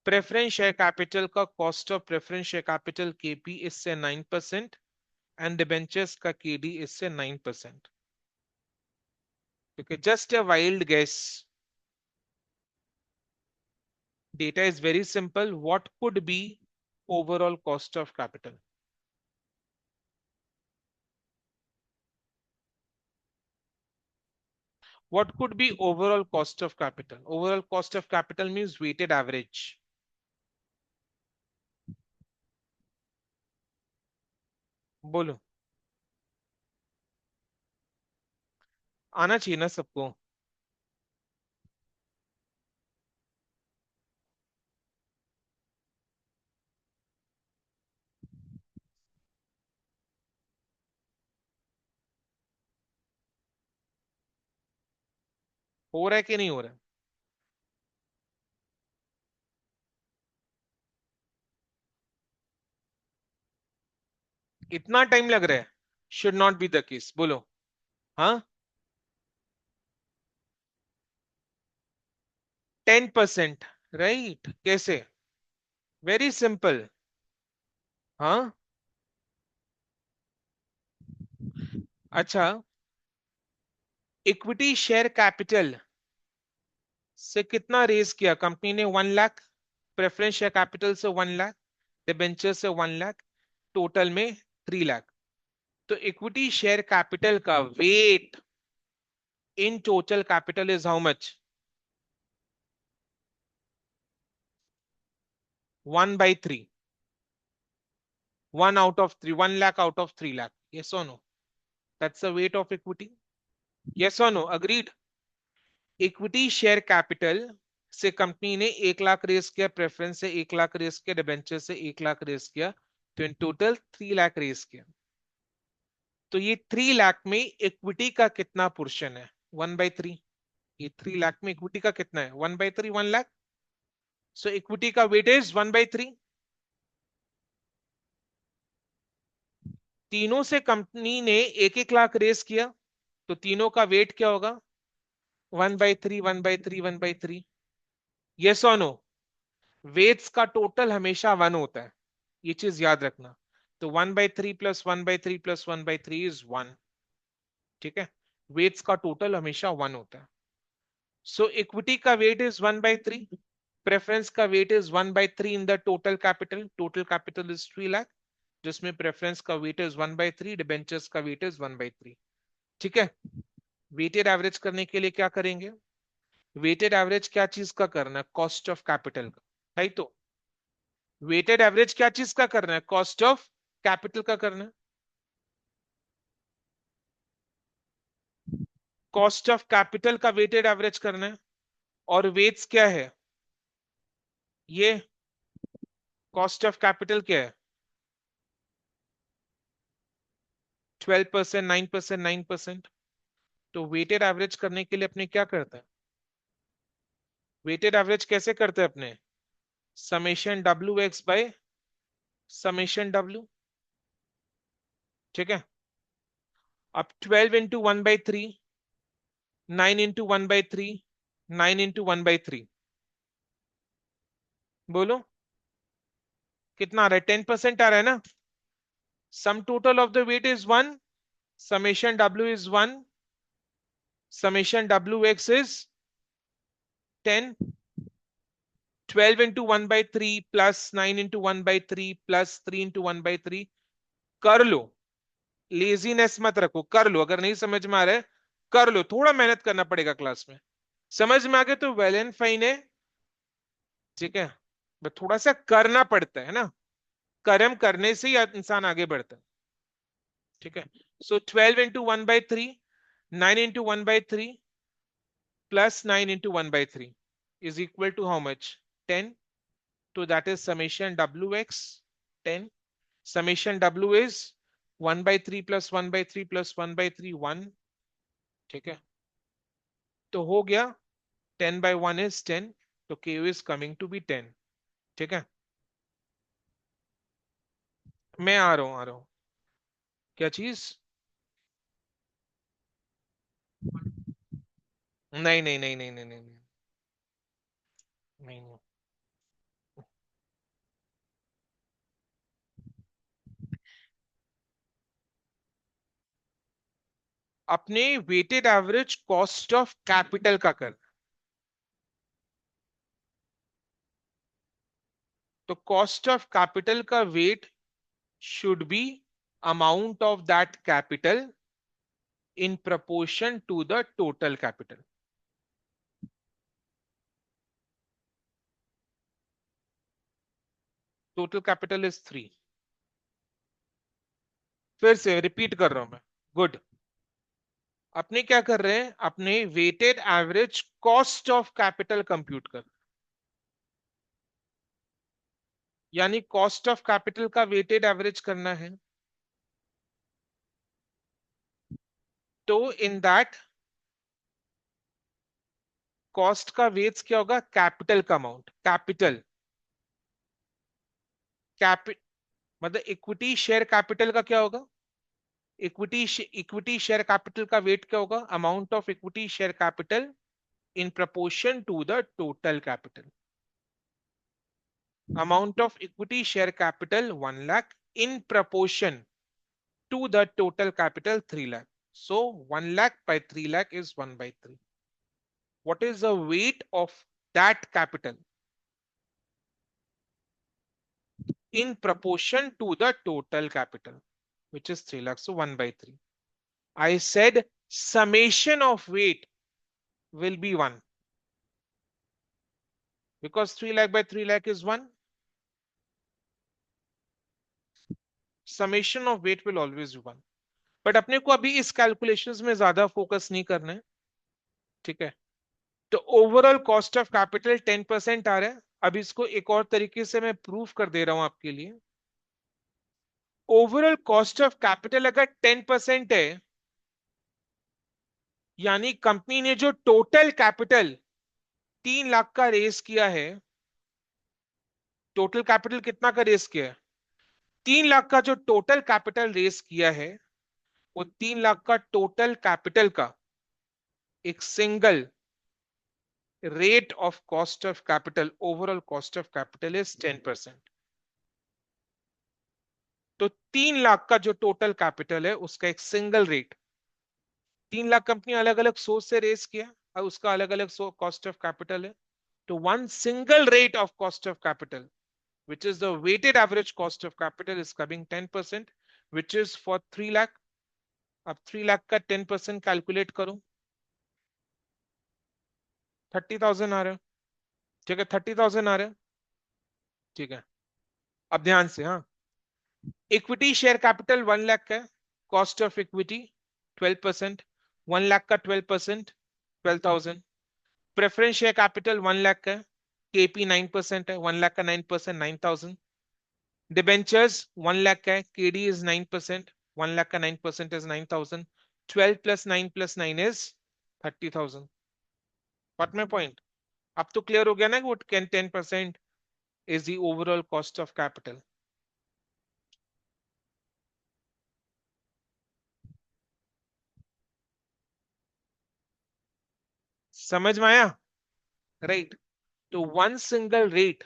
प्रेफरेंस शेयर कैपिटल का cost of preference share capital KP इससे 9%, एंड डिबेंचर्स का केडी इससे 9%। Okay, just a wild guess. Data is very simple. What could be overall cost of capital? What could be overall cost of capital? Overall cost of capital means weighted average. बोलो, आना चाहिए ना सबको। हो रहा है कि नहीं हो रहा है? इतना टाइम लग रहा है? Should not be the case, बोलो। हाँ, 10%। राइट? कैसे? Very simple. हाँ। अच्छा, इक्विटी शेयर कैपिटल से कितना रेस किया कंपनी ने? 1 लाख। प्रेफरेंस शेयर कैपिटल से 1 लाख, डिबेंचर से 1 लाख, टोटल में 3 लाख। तो इक्विटी शेयर कैपिटल का weight in total capital is how much? 1/3। 1 out of 3, 1 lakh out of 3 lakh, yes or no? That's the weight of equity. Yes or no? Agreed? Equity share capital से company ने 1 lakh race किया, preference से 1 lakh race किया, debenture से 1 lakh race किया, तो in total 3 lakh race किया। तो ये 3 लाख में इक्विटी का कितना पोर्शन है? 1/3। ये 3 लाख में इक्विटी का कितना है? 1/3, 1 लाख। सो इक्विटी का वेट इज 1/3। तीनों से कंपनी ने 1-1 लाख रेस किया, तो तीनों का वेट क्या होगा? 1/3, 1/3, 1/3। यस और नो? वेट्स का टोटल हमेशा 1 होता है, ये चीज याद रखना। तो 1/3 प्लस 1/3 प्लस 1/3 इज 1। ठीक है? वेट्स का टोटल हमेशा 1 होता है। सो इक्विटी का वेट इज 1/3, प्रेफरेंस का weight is 1/3 in the total capital. Total capital is 3 lakh, जिसमें प्रेफरेंस का वेट इज 1/3, डिबेंचर्स का वेट इज 1/3। ठीक है? वेटेड एवरेज करने के लिए क्या करेंगे? वेटेड एवरेज क्या चीज का करना है? कॉस्ट ऑफ कैपिटल का। है तो वेटेड एवरेज क्या चीज का करना है? कॉस्ट ऑफ कैपिटल का करना है। कॉस्ट ऑफ कैपिटल का वेटेड एवरेज करना है। और वेट्स क्या है? ये कॉस्ट ऑफ कैपिटल क्या है? 12%, 9%, 9%। तो वेटेड एवरेज करने के लिए अपने क्या करते हैं? वेटेड एवरेज कैसे करते हैं अपने? Summation W x by summation W. ठीक है? अब 12 into 1/3, 9 into 1/3, 9 into 1/3, बोलो कितना आ रहा है? 10% आ रहा है ना? Sum total of the weight is 1, summation W is 1, summation W X is 10। 12 into 1/3 plus 9 into 1/3 plus 3 into 1/3। कर लो, लेजीनेस मत रखो, कर लो। अगर नहीं समझ में आ रहा है, कर लो, थोड़ा मेहनत करना पड़ेगा क्लास में। समझ में आ गया तो वेल एंड फाइन है। ठीक है? बस थोड़ा सा करना पड़ता है ना, कर्म करने से ही इंसान आगे बढ़ता है। ठीक है? सो 12 into 1/3, 9 into 1/3 plus 9 into 1/3 is equal to how much? 10. So that is summation wx 10. Summation w is 1/3 plus 1/3 plus 1/3 1। ठीक है? तो हो गया 10/1 is 10। तो k is coming to be 10। ठीक है? मैं आ रहा हूं, आ रहा हूं। क्या चीज? नहीं नहीं नहीं नहीं नहीं नहीं नहीं नहीं नहीं। अपने weighted average cost of capital का कर। तो कॉस्ट ऑफ कैपिटल का weight should be amount of that capital in proportion to the total capital. Total capital is 3। फिर से रिपीट कर रहा हूं मैं। गुड। अपने क्या कर रहे हैं? अपने weighted average cost of capital compute कर, यानी कॉस्ट ऑफ कैपिटल का वेटेड एवरेज करना है। तो इन दैट कॉस्ट का वेट्स क्या होगा? कैपिटल का अमाउंट। कैपिटल कैपिट मतलब इक्विटी शेयर कैपिटल का क्या होगा? इक्विटी शेयर कैपिटल का वेट क्या होगा? Amount of equity share capital in proportion to the total capital. Amount of equity share capital 1 lakh in proportion to the total capital 3 lakh. So 1 lakh by 3 lakh is 1 by 3. What is the weight of that capital in proportion to the total capital, which is 3 lakh? So 1 by 3. I said summation of weight will be 1 because 3 lakh by 3 lakh is 1. Summation of weight will always be 1. But अपने को अभी इस calculations में ज्यादा focus नहीं करना है, ठीक है? तो ओवरऑल कॉस्ट ऑफ कैपिटल 10% आ रहा है। अब इसको एक और तरीके से मैं प्रूफ कर दे रहा हूं आपके लिए। ओवरऑल कॉस्ट ऑफ कैपिटल अगर 10% है, यानी कंपनी ने जो टोटल कैपिटल 3 लाख का रेस किया है, टोटल कैपिटल कितना का रेस किया है? 3 लाख का जो टोटल कैपिटल रेस किया है, वो 3 लाख का टोटल कैपिटल का एक single rate of cost of capital, overall cost of capital is 10%. तो 3 लाख का जो टोटल कैपिटल है उसका एक सिंगल रेट, 3 लाख कंपनी अलग अलग सोर्स से रेस किया और उसका अलग अलग कॉस्ट ऑफ कैपिटल है। तो one single rate of cost of capital which is the weighted average cost of capital is coming 10%, which is for 3 lakh. अब 3 लाख का 10% कैलकुलेट करो, 30,000 आ रहा है, ठीक है? 30,000 आ रहा है, ठीक है? अब ध्यान से, हाँ, इक्विटी शेयर कैपिटल 1 लाख का, कॉस्ट ऑफ इक्विटी 12%, 1 लाख का 12%, 12,000। प्रेफरेंस शेयर कैपिटल 1 लाख का, केपी 9% है, 1 लाख का 9%, 9,000। डिबेंचर्स 1 लाख का है, केडी इज 9%, 1 लाख का 9% is 9,000। 12 plus 9 plus 9 is 30,000। What my point? अब तो क्लियर हो गया ना कि वो 10% is the overall cost of capital. समझ में आया? राइट। तो one single rate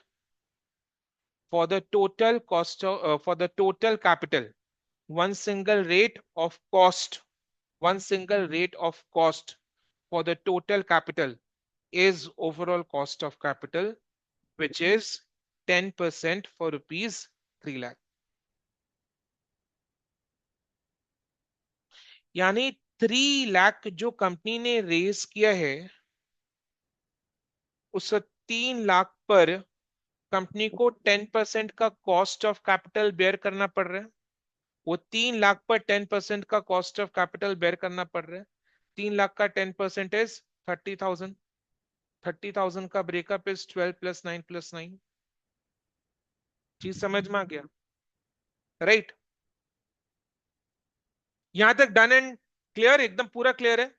for the total cost of, for the total capital, one single rate of cost, one single rate of cost for the total capital is overall cost of capital, which is 10% for rupees 3 lakh. यानी 3 लाख जो company ने race किया है, उस 3 लाख पर company को 10% का cost of capital bear करना पड़ रहा है। वो 3 लाख पर 10% का कॉस्ट ऑफ कैपिटल बेयर करना पड़ रहा है। 3 लाख का 10% इज 30,000। 30,000 का ब्रेकअप इज 12 प्लस 9 प्लस 9। चीज समझ में आ गया? राइट? यहां तक डन एंड क्लियर, एकदम पूरा क्लियर है।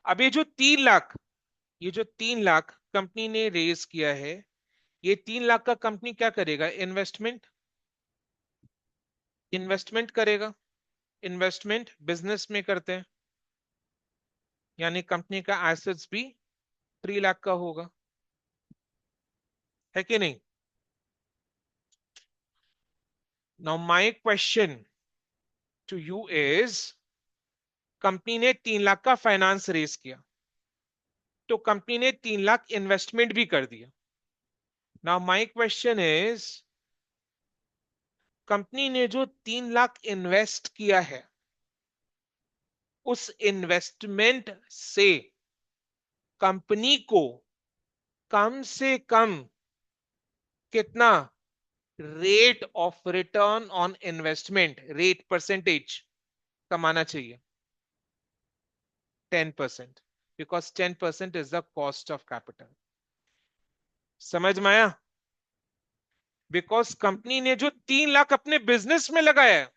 अब ये जो 3 लाख कंपनी ने रेज किया है, ये 3 लाख का कंपनी क्या करेगा? इन्वेस्टमेंट करेगा। इन्वेस्टमेंट बिजनेस में करते हैं, यानी कंपनी का एसेट्स भी 3 लाख का होगा, है कि नहीं? Now my question to you is, company ने 3 लाख का फाइनेंस रेस किया, तो कंपनी ने 3 लाख इन्वेस्टमेंट भी कर दिया। Now my question is, company ने जो 3 लाख इन्वेस्ट किया है, उस इन्वेस्टमेंट से कंपनी को कम से कम कितना rate of return on investment, rate percentage कमाना चाहिए? 10%, because 10% is the cost of capital. समझ में आया? बिकॉज कंपनी ने जो 3 लाख अपने बिजनेस में लगाया है,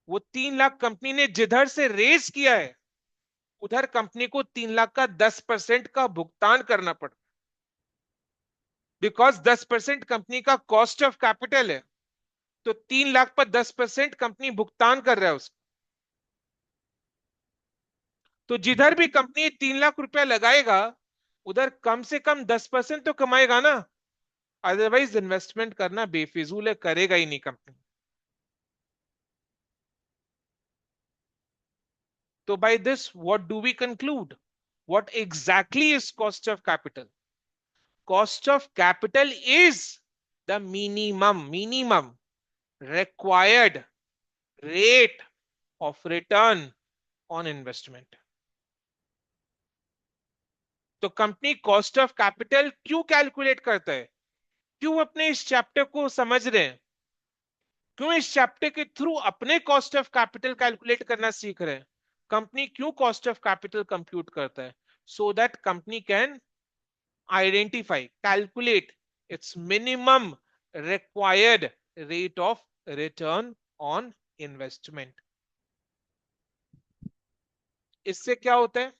वो 3 लाख कंपनी ने जिधर से रेस किया है, उधर कंपनी को 3 लाख का 10% का भुगतान करना पड़ता, बिकॉज 10% कंपनी का कॉस्ट ऑफ कैपिटल है। तो 3 लाख पर 10% कंपनी भुगतान कर रहा है उसको। तो जिधर भी कंपनी 3 लाख रुपया लगाएगा, उधर कम से कम 10% तो कमाएगा ना। अदरवाइज इन्वेस्टमेंट करना बेफिजूल है, करेगा ही नहीं कंपनी। तो by this what do we conclude? What exactly is cost of capital? Cost of capital is the minimum required rate of return on investment. तो कंपनी कॉस्ट ऑफ कैपिटल क्यों calculate करता है? क्यों अपने इस चैप्टर को समझ रहे हैं? क्यों इस चैप्टर के थ्रू अपने कॉस्ट ऑफ कैपिटल कैलकुलेट करना सीख रहे हैं? कंपनी क्यों कॉस्ट ऑफ कैपिटल कंप्यूट करता है? So that company can identify, calculate its minimum required rate of return on investment. इससे क्या होता है?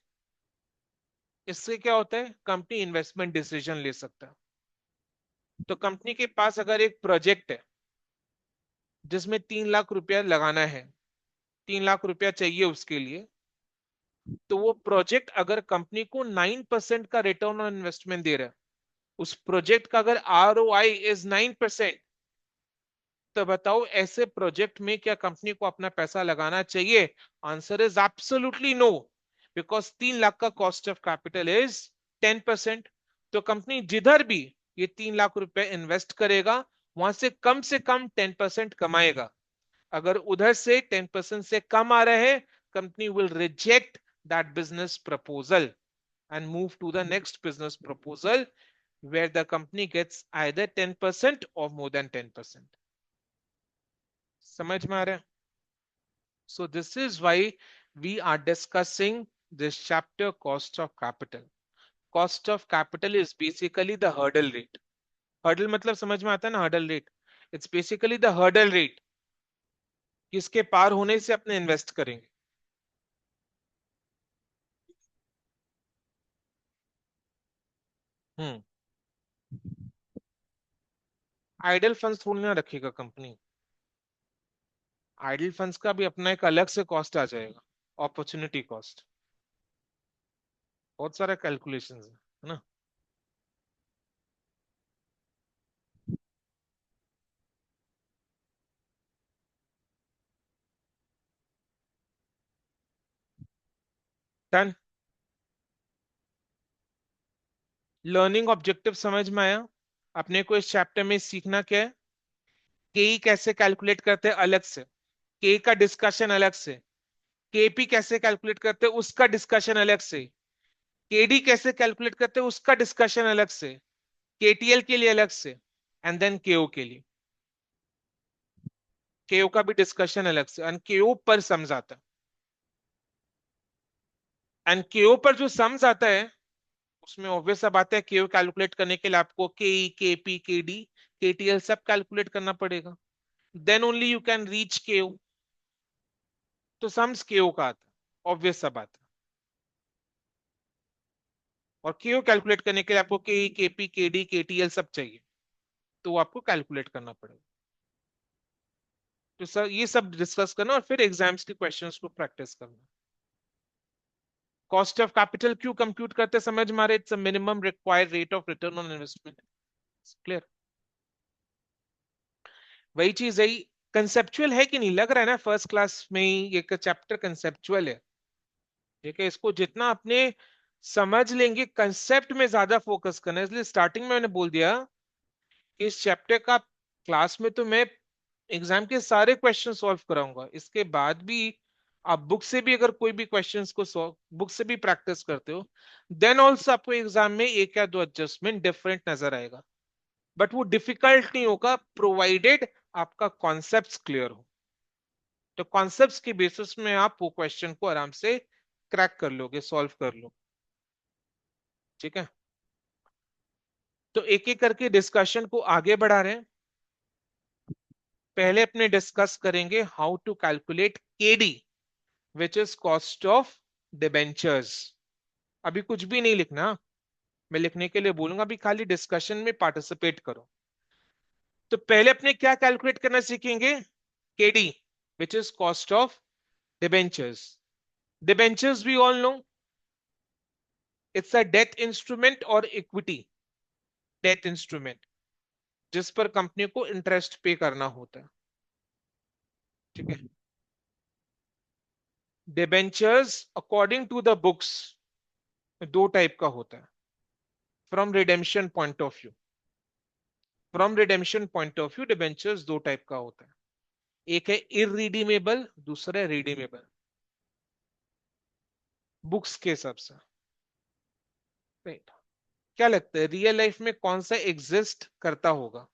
इससे क्या होता है? कंपनी इन्वेस्टमेंट डिसीजन ले सकता है। तो कंपनी के पास अगर एक प्रोजेक्ट है जिसमें 3 लाख रुपया लगाना है, 3 लाख रुपया चाहिए उसके लिए, तो वो प्रोजेक्ट अगर कंपनी को 9% का रिटर्न ऑन इन्वेस्टमेंट दे रहा है, उस प्रोजेक्ट का अगर ROI इज 9%, तो बताओ ऐसे प्रोजेक्ट में क्या कंपनी को अपना पैसा लगाना चाहिए? Answer is absolutely no, because 3 lakh का कॉस्ट ऑफ कैपिटल इज 10%। तो कंपनी जिधर भी ये 3 लाख रुपए इन्वेस्ट करेगा, वहां से कम 10% कमाएगा। अगर उधर से 10% से कम आ रहे हैं, company will reject that business proposal and move to the next business proposal where the company gets either 10% or more than 10%. समझ में आ रहा है? So this is why we are discussing this chapter, cost of capital. Cost of capital is basically the hurdle rate. Hurdle मतलब समझ में आता है ना, hurdle rate. It's basically the hurdle rate, किसके पार होने से अपने इन्वेस्ट करेंगे। हम्म। आइडल फंड्स थोड़ी ना रखेगा कंपनी। आइडल फंड्स का भी अपना एक अलग से कॉस्ट आ जाएगा, अपॉर्चुनिटी कॉस्ट। बहुत सारा कैलकुलेशंस है ना। डन। लर्निंग ऑब्जेक्टिव समझ में आया? अपने को इस चैप्टर में सीखना क्या है? के कैसे कैलकुलेट करते हैं अलग से, के का डिस्कशन अलग से, केपी कैसे कैलकुलेट करते हैं उसका डिस्कशन अलग से, केडी कैसे कैलकुलेट करते हैं उसका डिस्कशन अलग से, केटीएल के लिए अलग से, एंड देन केओ के लिए, केओ का भी डिस्कशन अलग से, एंड केओ पर सम्स आता है। एंड केओ पर जो सम्स आता है, उसमें ऑब्वियस सा बात है, केओ कैलकुलेट करने के लिए आपको केई, केपी, केडी, केटीएल सब कैलकुलेट करना पड़ेगा। Then only you can reach Ko. तो सम्स केओ का आता है, ऑब्वियस सा बात है। और केओ कैलकुलेट करने के लिए आपको के केपी, केडी, केटीएल सब चाहिए, तो वो आपको कैलकुलेट करना पड़ेगा। तो सर ये सब डिस्कस करना और फिर एग्जाम्स के क्वेश्चंस को प्रैक्टिस करना। कॉस्ट ऑफ कैपिटल क्यों कंप्यूट करते समझ मारे? It's a minimum required rate of return on investment. Clear? वही चीज है। कंसेप्चुअल है कि नहीं? लग रहा है ना फर्स्ट क्लास में ही ये चैप्टर कंसेप्चुअल है। ठीक है, इसको जितना अपने समझ लेंगे, कंसेप्ट में ज्यादा फोकस करना है। इसलिए स्टार्टिंग में मैंने बोल दिया कि इस चैप्टर का क्लास में तो मैं एग्जाम के सारे क्वेश्चन सॉल्व कराऊंगा, इसके बाद भी आप बुक से भी अगर कोई भी क्वेश्चंस को सॉल्व, बुक से भी प्रैक्टिस करते हो, देन ऑल्सो आपको एग्जाम में एक या दो एडजस्टमेंट डिफरेंट नजर आएगा। बट वो डिफिकल्ट नहीं होगा, प्रोवाइडेड आपका कॉन्सेप्ट्स क्लियर हो। तो कॉन्सेप्ट्स के बेसिस में आप वो क्वेश्चन को आराम से क्रैक कर लोगे, सॉल्व कर लो। ठीक है, तो एक एक करके डिस्कशन को आगे बढ़ा रहे हैं। पहले अपने डिस्कस करेंगे how to calculate Kd, which is cost of debentures. अभी कुछ भी नहीं लिखना, मैं लिखने के लिए बोलूंगा, अभी खाली डिस्कशन में पार्टिसिपेट करो। तो पहले अपने क्या कैलकुलेट करना सीखेंगे? Kd, which is cost of debentures. Debentures we all know, it's a debt instrument और इक्विटी। डेट इंस्ट्रूमेंट, जिस पर कंपनी को इंटरेस्ट पे करना होता है। ठीक है। Debentures according to the books दो टाइप का होता है, from redemption point of view. From redemption point of view debentures दो टाइप का होता है, एक है इररिडीमेबल, दूसरा है रिडीमेबल, बुक्स के हिसाब से। राइट। क्या लगता है रियल लाइफ में कौन सा एग्जिस्ट करता होगा?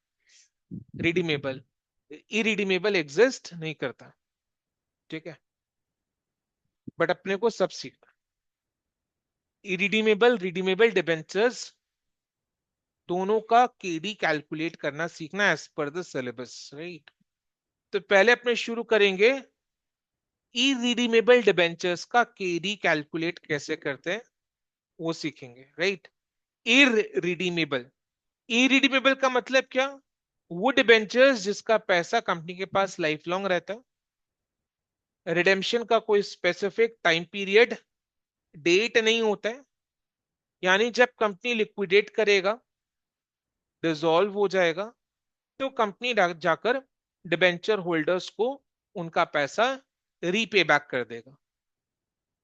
रिडीमेबल। इरिडीमेबल एग्जिस्ट नहीं करता। ठीक है। बट अपने को सब सीखना। इरिडीमेबल रिडीमेबल डिबेंचर्स दोनों का केडी कैलकुलेट करना सीखना as per the syllabus, right. तो पहले अपने शुरू करेंगे इरिडीमेबल डिबेंचर्स का केडी कैलकुलेट कैसे करते हैं वो सीखेंगे, राइट। इरिडीमेबल, इरिडीमेबल का मतलब क्या? वो डिबेंचर्स जिसका पैसा कंपनी के पास लाइफ लॉन्ग रहता है, रिडेम्पशन का कोई स्पेसिफिक टाइम पीरियड डेट नहीं होता है, यानी जब कंपनी लिक्विडेट करेगा, डिसॉल्व हो जाएगा, तो कंपनी जाकर डिबेंचर होल्डर्स को उनका पैसा रीपे बैक कर देगा।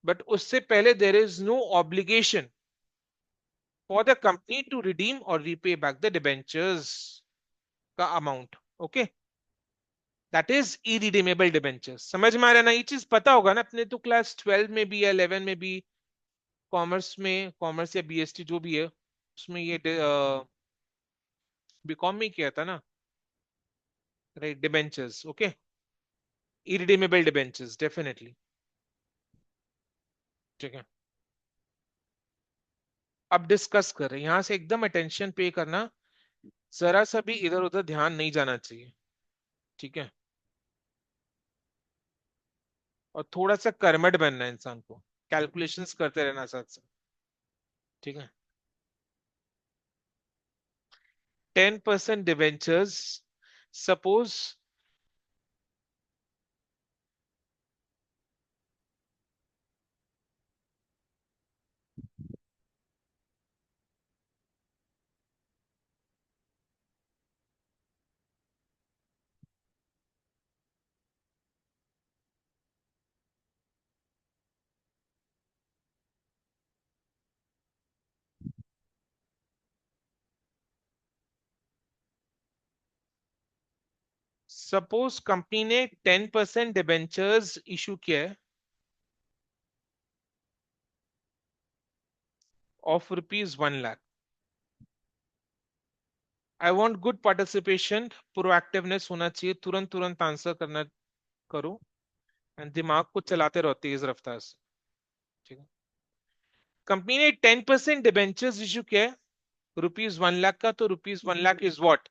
बट उससे पहले there is no obligation for the company to redeem और रीपे बैक द डिबेंचर्स का amount. Okay, that is irredeemable debentures. समझ में आ रहा है ना? ये चीज पता होगा ना, अपने तो क्लास 12 में भी या 11 में भी, कॉमर्स में, कॉमर्स या बीएसटी जो भी है उसमें ये बीकॉम में किया था ना, right. Debentures, okay, irredeemable debentures definitely. ठीक है। अब डिस्कस कर रहे हैं, यहां से एकदम अटेंशन पे करना, जरा सा भी इधर उधर ध्यान नहीं जाना चाहिए। ठीक है। और थोड़ा सा कर्मठ बनना है इंसान को, कैलकुलेशंस करते रहना साथ साथ। ठीक है। 10% डिवेंचर्स, सपोज सपोज कंपनी ने 10% डिबेंचर्स इशू किया है of ₹1 lakh. I want good participation, proactiveness होना चाहिए, तुरंत तुरंत आंसर करना करो, एंड दिमाग को चलाते रहो तेज रफ्तार से। ठीक है। कंपनी ने 10% डिबेंचर्स इशू किया है ₹1 लाख का, तो ₹1 lakh is what?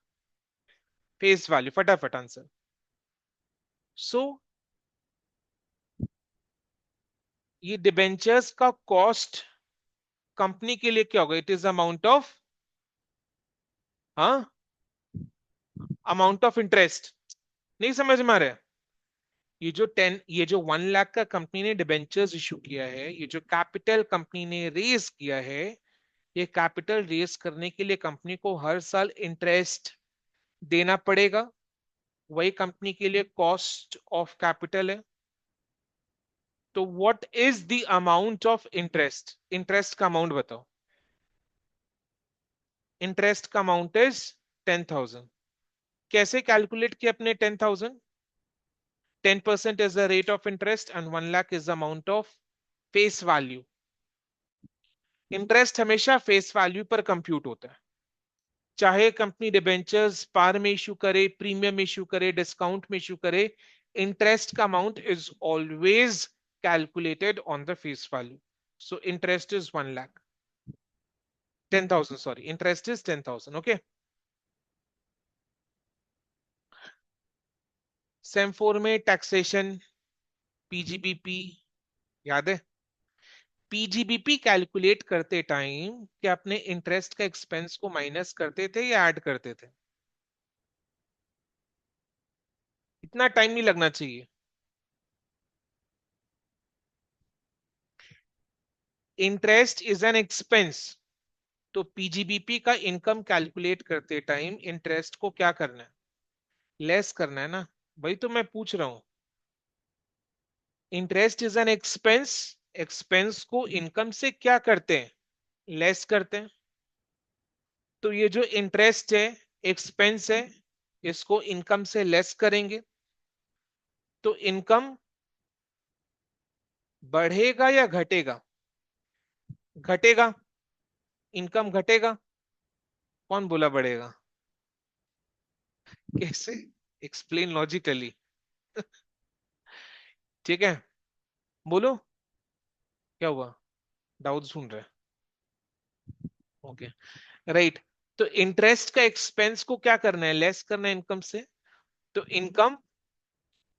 Face value. फटाफट आंसर। सो ये डिबेंचर्स का कॉस्ट कंपनी के लिए क्या होगा? इट इज अमाउंट ऑफ, हाँ, अमाउंट ऑफ इंटरेस्ट। नहीं समझ में आ रहा है? ये जो 1 लाख का कंपनी ने डिबेंचर्स इशू किया है, ये जो कैपिटल कंपनी ने रेज किया है, ये कैपिटल रेज करने के लिए कंपनी को हर साल इंटरेस्ट देना पड़ेगा। वही कंपनी के लिए कॉस्ट ऑफ कैपिटल है। तो what is the amount of interest? Interest का अमाउंट बताओ। इंटरेस्ट का अमाउंट इज 10,000। कैसे कैलकुलेट किया अपने 10,000? 10% is the rate of interest and 1 lakh is the amount of face value. Interest हमेशा फेस वैल्यू पर कंप्यूट होता है, चाहे कंपनी डिबेंचर्स पार में इशू करे, प्रीमियम इशू करे, डिस्काउंट में इशू करे, इंटरेस्ट का amount is always calculated on the face value. So interest is 1 lakh, 10,000, sorry, interest is 10,000। Okay. Same four में टैक्सेशन, पीजीबीपी, याद है? पीजीबीपी कैलकुलेट करते टाइम क्या अपने इंटरेस्ट का एक्सपेंस को माइनस करते थे या ऐड करते थे? इतना टाइम नहीं लगना चाहिए। इंटरेस्ट इज एन एक्सपेंस, तो पीजीबीपी का इनकम कैलकुलेट करते टाइम इंटरेस्ट को क्या करना है, लेस करना है ना। वही तो मैं पूछ रहा हूं। Interest is an expense, expense को इनकम से क्या करते हैं, लेस करते हैं। तो ये जो इंटरेस्ट है, एक्सपेंस है, इसको इनकम से लेस करेंगे तो इनकम बढ़ेगा या घटेगा? घटेगा। इनकम घटेगा। कौन बोला बढ़ेगा? कैसे? Explain logically. ठीक है, बोलो। क्या हुआ? डाउट सुन रहे? Okay, right. तो इंटरेस्ट का एक्सपेंस को क्या करना है, लेस करना है इनकम से। तो इनकम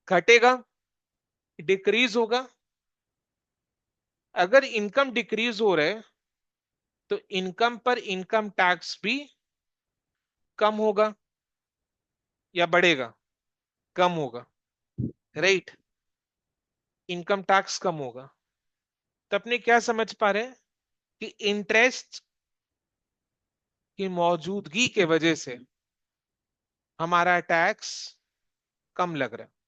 घटेगा, डिक्रीज होगा। अगर इनकम डिक्रीज हो रहा है तो इनकम पर इनकम टैक्स भी कम होगा या बढ़ेगा? कम होगा, राइट। इनकम टैक्स कम होगा। तो अपने क्या समझ पा रहे हैं कि इंटरेस्ट की मौजूदगी के वजह से हमारा टैक्स कम लग रहा है।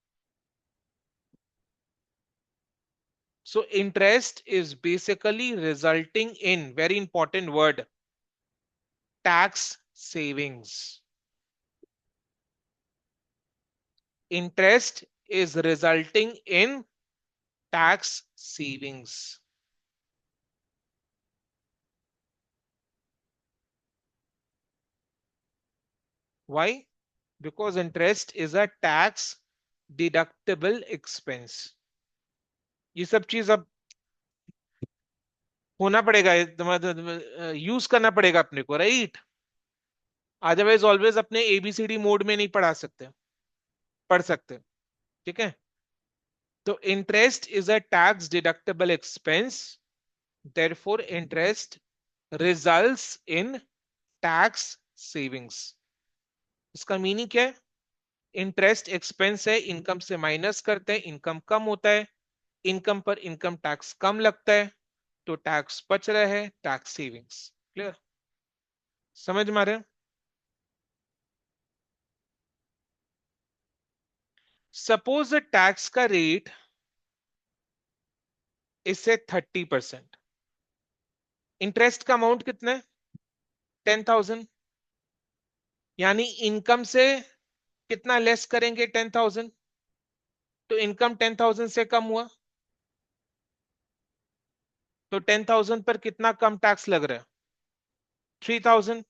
So interest is basically resulting in, very important word, tax savings. Interest is resulting in tax savings. Why? Because interest is a tax deductible expense. ये सब चीज अब होना पड़ेगा, यूज करना पड़ेगा अपने को, राइट। अदरवाइज ऑलवेज अपने एबीसीडी मोड में नहीं पढ़ा सकते, पढ़ सकते। ठीक है। तो interest is a tax deductible expense, therefore interest results in tax savings. इसका मीनिंग क्या है? इंटरेस्ट एक्सपेंस है, इनकम से माइनस करते हैं, इनकम कम होता है, इनकम पर इनकम टैक्स कम लगता है, तो टैक्स बच रहा है, टैक्स सेविंग्स। क्लियर? समझ में आ रहे हैं? सपोज टैक्स का रेट इससे 30%, इंटरेस्ट का अमाउंट कितना है? 10,000। यानी इनकम से कितना लेस करेंगे? 10,000। तो इनकम 10,000 से कम हुआ, तो 10,000 पर कितना कम टैक्स लग रहा है? 3,000।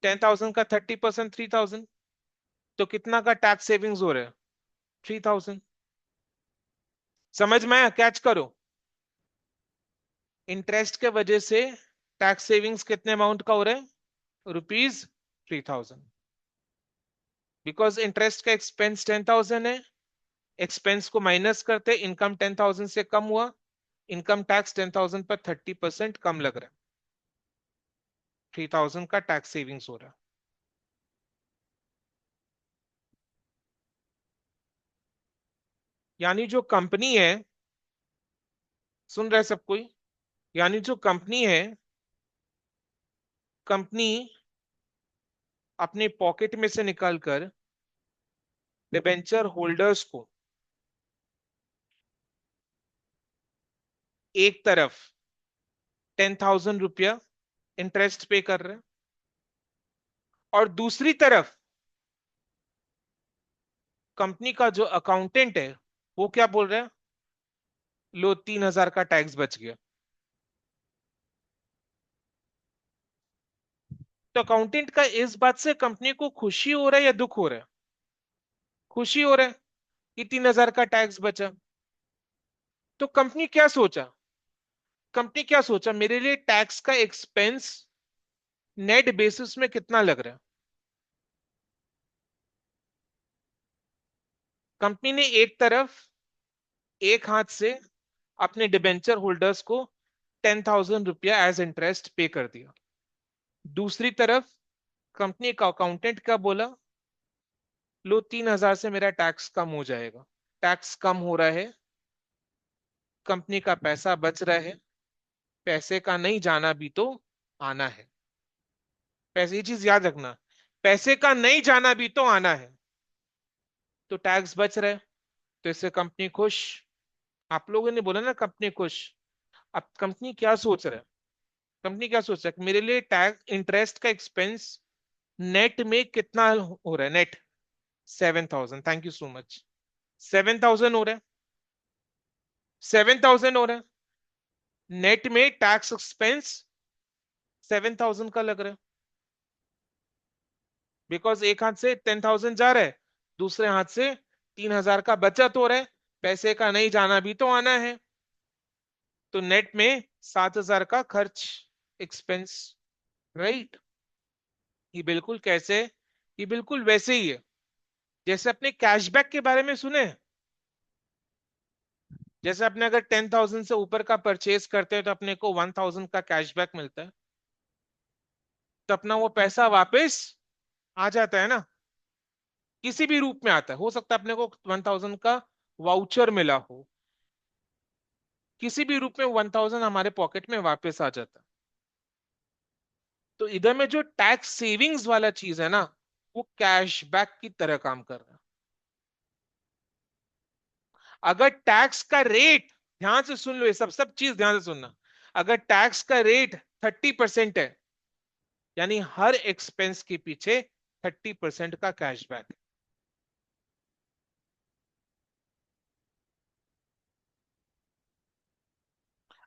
10,000 का 30%, 3,000। तो कितना का टैक्स सेविंग्स हो रहा है? 3,000। समझ में आया? कैच करो। इंटरेस्ट के वजह से टैक्स सेविंग्स कितने अमाउंट का हो रहा है? ₹3,000। बिकॉज इंटरेस्ट का एक्सपेंस 10,000 है, एक्सपेंस को माइनस करते, इनकम 10,000 से कम हुआ, इनकम टैक्स 10,000 पर 30% कम लग रहा है, 3,000 का टैक्स सेविंग्स हो रहा है। यानी जो कंपनी है, सुन रहे सब कोई? यानी जो कंपनी है, कंपनी अपने पॉकेट में से निकालकर डिबेंचर होल्डर्स को एक तरफ 10,000 रुपया इंटरेस्ट पे कर रहे हैं और दूसरी तरफ कंपनी का जो अकाउंटेंट है वो क्या बोल रहा है? लो, 3,000 का टैक्स बच गया। तो अकाउंटेंट का इस बात से कंपनी को खुशी हो रहा है या दुख हो रहा है? खुशी हो रहा है कि 3,000 का टैक्स बचा। तो कंपनी क्या सोचा? कंपनी क्या सोचा, मेरे लिए टैक्स का एक्सपेंस नेट बेसिस में कितना लग रहा है? कंपनी ने एक तरफ, एक हाथ से अपने डिबेंचर होल्डर्स को 10,000 रुपया एज इंटरेस्ट पे कर दिया। दूसरी तरफ कंपनी का अकाउंटेंट क्या बोला? लो, 3,000 से मेरा टैक्स कम हो जाएगा। टैक्स कम हो रहा है, कंपनी का पैसा बच रहा है, पैसे का नहीं जाना भी तो आना है। पैसे, ये चीज याद रखना, पैसे का नहीं जाना भी तो आना है। तो टैक्स बच रहे, तो इससे कंपनी खुश। आप लोगों ने बोला ना कंपनी खुश। अब कंपनी क्या सोच रहा है, कंपनी क्या सोच रहा है कि मेरे लिए टैक्स इंटरेस्ट का एक्सपेंस नेट में कितना हो रहा है, net 7,000, thank you so much, 7,000 हो रहा है, 7,000 हो रहा है, नेट में टैक्स एक्सपेंस 7,000 का लग रहा है। बिकॉज एक हाथ से 10,000 जा रहा है, दूसरे हाथ से 3,000 का बचत हो रहा है, पैसे का नहीं जाना भी तो आना है। तो नेट में 7,000 का खर्च, एक्सपेंस, राइट। ये बिल्कुल कैसे, ये बिल्कुल वैसे ही है जैसे अपने कैशबैक के बारे में सुने हैं। जैसे अपने अगर 10,000 से ऊपर का परचेज करते हैं तो अपने को 1,000 का कैशबैक मिलता है, तो अपना वो पैसा वापस आ जाता है ना, किसी भी रूप में आता है। हो सकता है अपने को 1,000 का वाउचर मिला हो, किसी भी रूप में 1,000 हमारे पॉकेट में वापस आ जाता है। तो इधर में जो टैक्स सेविंग्स वाला चीज है ना, वो कैशबैक की तरह काम कर रहा है। अगर टैक्स का रेट, ध्यान से सुन लो, ये सब सब चीज ध्यान से सुनना, अगर टैक्स का रेट 30% है, यानी हर एक्सपेंस के पीछे 30% का कैशबैक।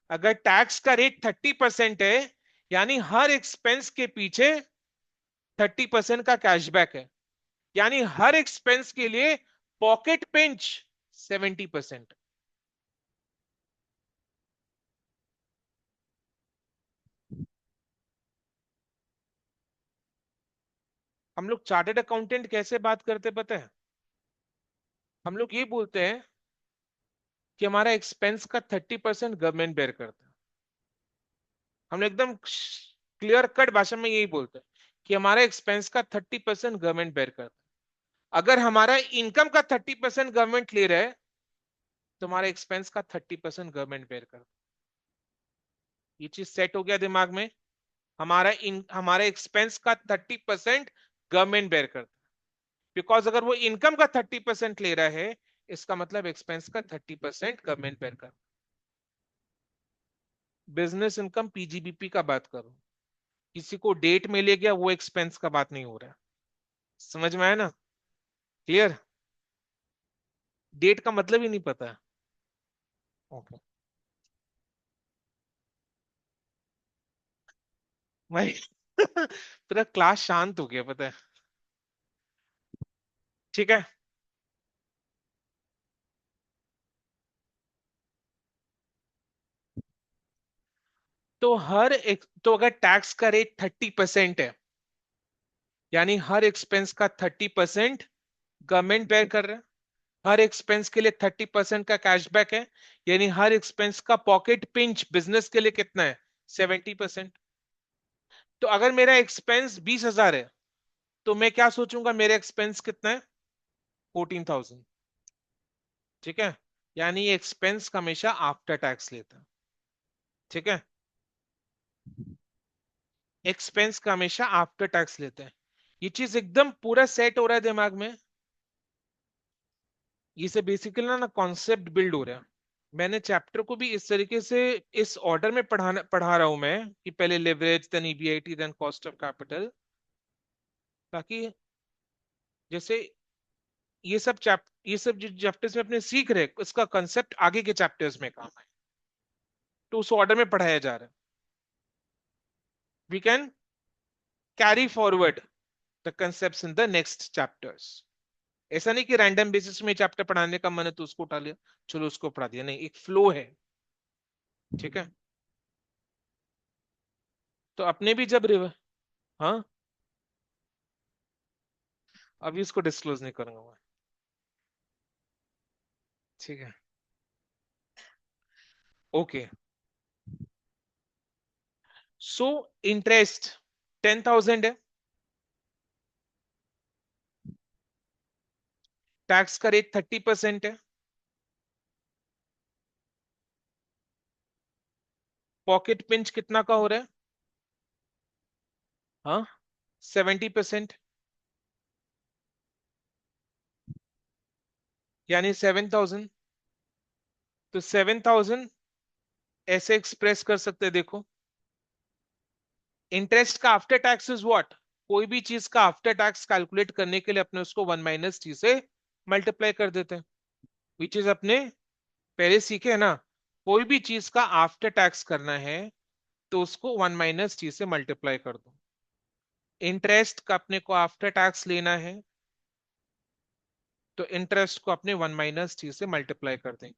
अगर टैक्स का रेट 30% है, यानी हर एक्सपेंस के पीछे 30% का कैशबैक है, यानी हर एक्सपेंस के लिए पॉकेट पिंच 70%। हम लोग चार्टर्ड अकाउंटेंट कैसे बात करते पता है, हम लोग ये बोलते हैं कि हमारा एक्सपेंस का 30% गवर्नमेंट बेयर करता है। हम लोग एकदम क्लियर कट भाषा में यही बोलते हैं कि हमारा एक्सपेंस का 30% गवर्नमेंट बेयर करता है। अगर हमारा इनकम का 30% गवर्नमेंट ले रहा है, तो हमारा एक्सपेंस का 30% गवर्नमेंट बेयर करता है। ये चीज सेट हो गया दिमाग में, हमारा एक्सपेंस का 30% गवर्नमेंट बेयर करता है। बिकॉज अगर वो इनकम का 30% ले रहा है, इसका मतलब एक्सपेंस का 30% गवर्नमेंट बेयर कर। बिजनेस इनकम पीजीबीपी का बात करो, किसी को डेट में ले गया, वो एक्सपेंस का बात नहीं हो रहा है। समझ में आया ना, क्लियर। डेट का मतलब ही नहीं पता है। ओके भाई पूरा क्लास शांत हो गया पता है। ठीक है, तो तो अगर टैक्स का रेट 30% है, यानी हर एक्सपेंस का 30% गवर्नमेंट बेयर कर रहा है। हर एक्सपेंस के लिए 30% का कैशबैक है, यानी हर एक्सपेंस का पॉकेट पिंच बिजनेस के लिए कितना है, 70%। तो अगर मेरा एक्सपेंस 20,000 है, तो मैं क्या सोचूंगा, मेरा एक्सपेंस कितना है, 14,000। ठीक है, यानी एक्सपेंस हमेशा आफ्टर टैक्स लेता है। ठीक है, एक्सपेंस का हमेशा आफ्टर टैक्स लेते हैं। ये चीज एकदम पूरा सेट हो रहा है दिमाग में। ये से बेसिकली ना कॉन्सेप्ट बिल्ड हो रहा है। मैंने चैप्टर को भी इस तरीके से, इस ऑर्डर में पढ़ा रहा हूं मैं, कि पहले leverage, then EBIT, then cost of capital, ताकि जैसे ये सब जो चैप्टर्स में अपने सीख रहे, इसका कंसेप्ट आगे के चैप्टर्स में काम है। तो उस ऑर्डर में पढ़ाया जा रहा है। We can carry forward the concepts in the next chapters. ऐसा नहीं कि रैंडम बेसिस में चैप्टर पढ़ाने का मन है तो उसको उठा लिया, चलो उसको पढ़ा दिया, नहीं, एक फ्लो है। ठीक है, तो अपने भी जब हाँ, अभी उसको डिस्क्लोज नहीं करूंगा मैं। ठीक है, ओके। सो इंटरेस्ट 10,000 है, टैक्स का रेट 30% है, पॉकेट पिंच कितना का हो रहा है, हाँ, 70%, यानी 7,000। तो 7,000 ऐसे एक्सप्रेस कर सकते हैं, देखो। इंटरेस्ट का आफ्टर टैक्स इज व्हाट? कोई भी चीज का आफ्टर टैक्स कैलकुलेट करने के लिए अपने उसको 1 - t से मल्टीप्लाई कर देते हैं, विच इज अपने पहले सीखे है ना। कोई भी चीज का आफ्टर टैक्स करना है तो उसको 1 - t से मल्टीप्लाई कर दो। इंटरेस्ट का अपने को आफ्टर टैक्स लेना है तो इंटरेस्ट को अपने 1 - t से मल्टीप्लाई कर देंगे।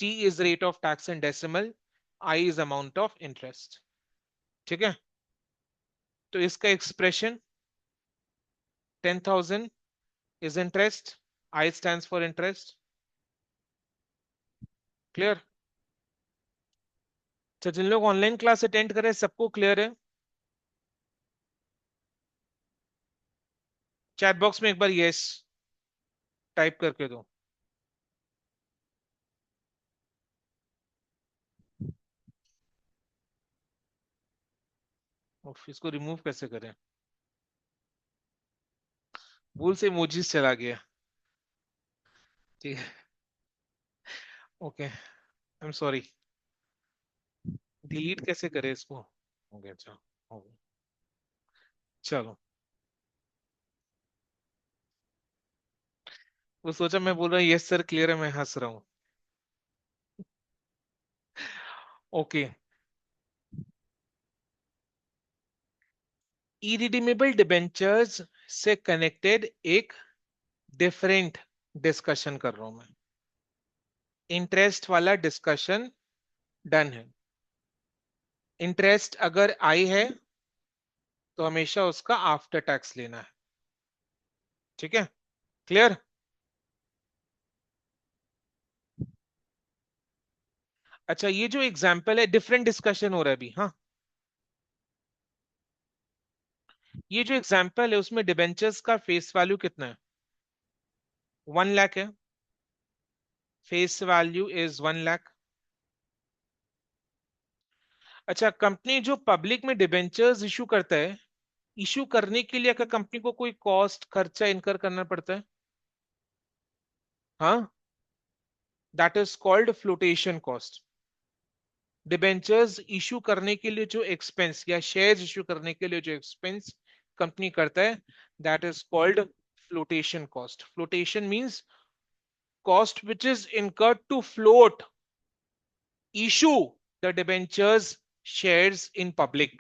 t is rate of tax in decimal, i is amount of interest. ठीक है, तो इसका expression 10,000 is interest, I stands for interest। Clear? तो जिन लोग ऑनलाइन क्लास अटेंड करें सबको क्लियर है? चैट बॉक्स में एक बार यस टाइप करके दो। उफ, इसको रिमूव कैसे करें? भूल से इमोजीज चला गया। ठीक है, okay, I am sorry. Delete कैसे करें इसको? हो गया, अच्छा हो गया। चलो, वो सोचा मैं बोल रहा हूँ यस सर क्लियर है, मैं हंस रहा हूँ। ओके, इरिडीमेबल डिबेंचर्स से कनेक्टेड एक डिफरेंट डिस्कशन कर रहा हूं मैं। इंटरेस्ट वाला डिस्कशन डन है। इंटरेस्ट अगर आई है तो हमेशा उसका आफ्टर टैक्स लेना है। ठीक है, क्लियर? अच्छा, ये जो एग्जाम्पल है डिफरेंट डिस्कशन हो रहा है अभी, हाँ। ये जो एग्जाम्पल है उसमें डिबेंचर्स का फेस वैल्यू कितना है? 1 लाख है। Face value is 1 lakh. अच्छा, कंपनी जो पब्लिक में डिबेंचर्स इशू करता है, इशू करने के लिए अगर कंपनी को कोई कॉस्ट खर्चा इनकर करना पड़ता है, हाँ, that is called flotation cost. Debentures issue करने के लिए जो एक्सपेंस या शेयर्स इशू करने के लिए जो एक्सपेंस कंपनी करता है, that is called flotation cost. Flotation means cost which is incurred to float, issue the debentures shares in public,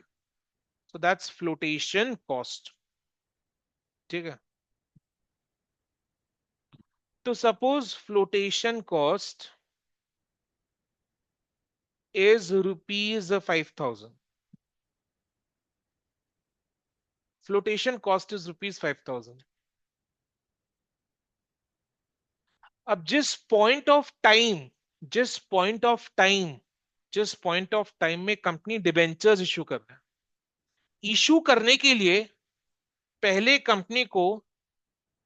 so that's flotation cost। ठीक है, तो suppose flotation cost is rupees 5,000। Flotation cost is rupees 5,000। अब जिस point of time जिस point of time में company debentures issue कर रहा है, इशू करने के लिए पहले कंपनी को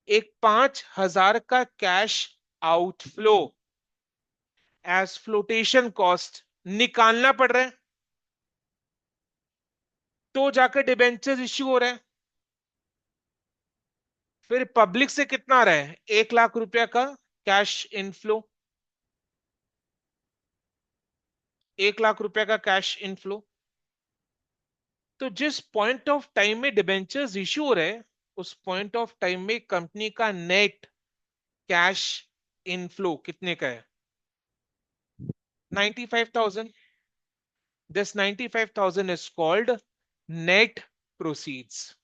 एक 5,000 का cash outflow as flotation cost निकालना पड़ रहा है, तो जाकर डिबेंचर्स इश्यू हो रहा है। फिर पब्लिक से कितना आ रहा है? 1 लाख रुपया का कैश इनफ्लो। 1 लाख रुपया का कैश इनफ्लो। तो जिस पॉइंट ऑफ टाइम में डिबेंचर्स इश्यू हो रहे हैं, उस पॉइंट ऑफ टाइम में कंपनी का नेट कैश इनफ्लो कितने का है? 95,000। This 95,000 is called net proceeds.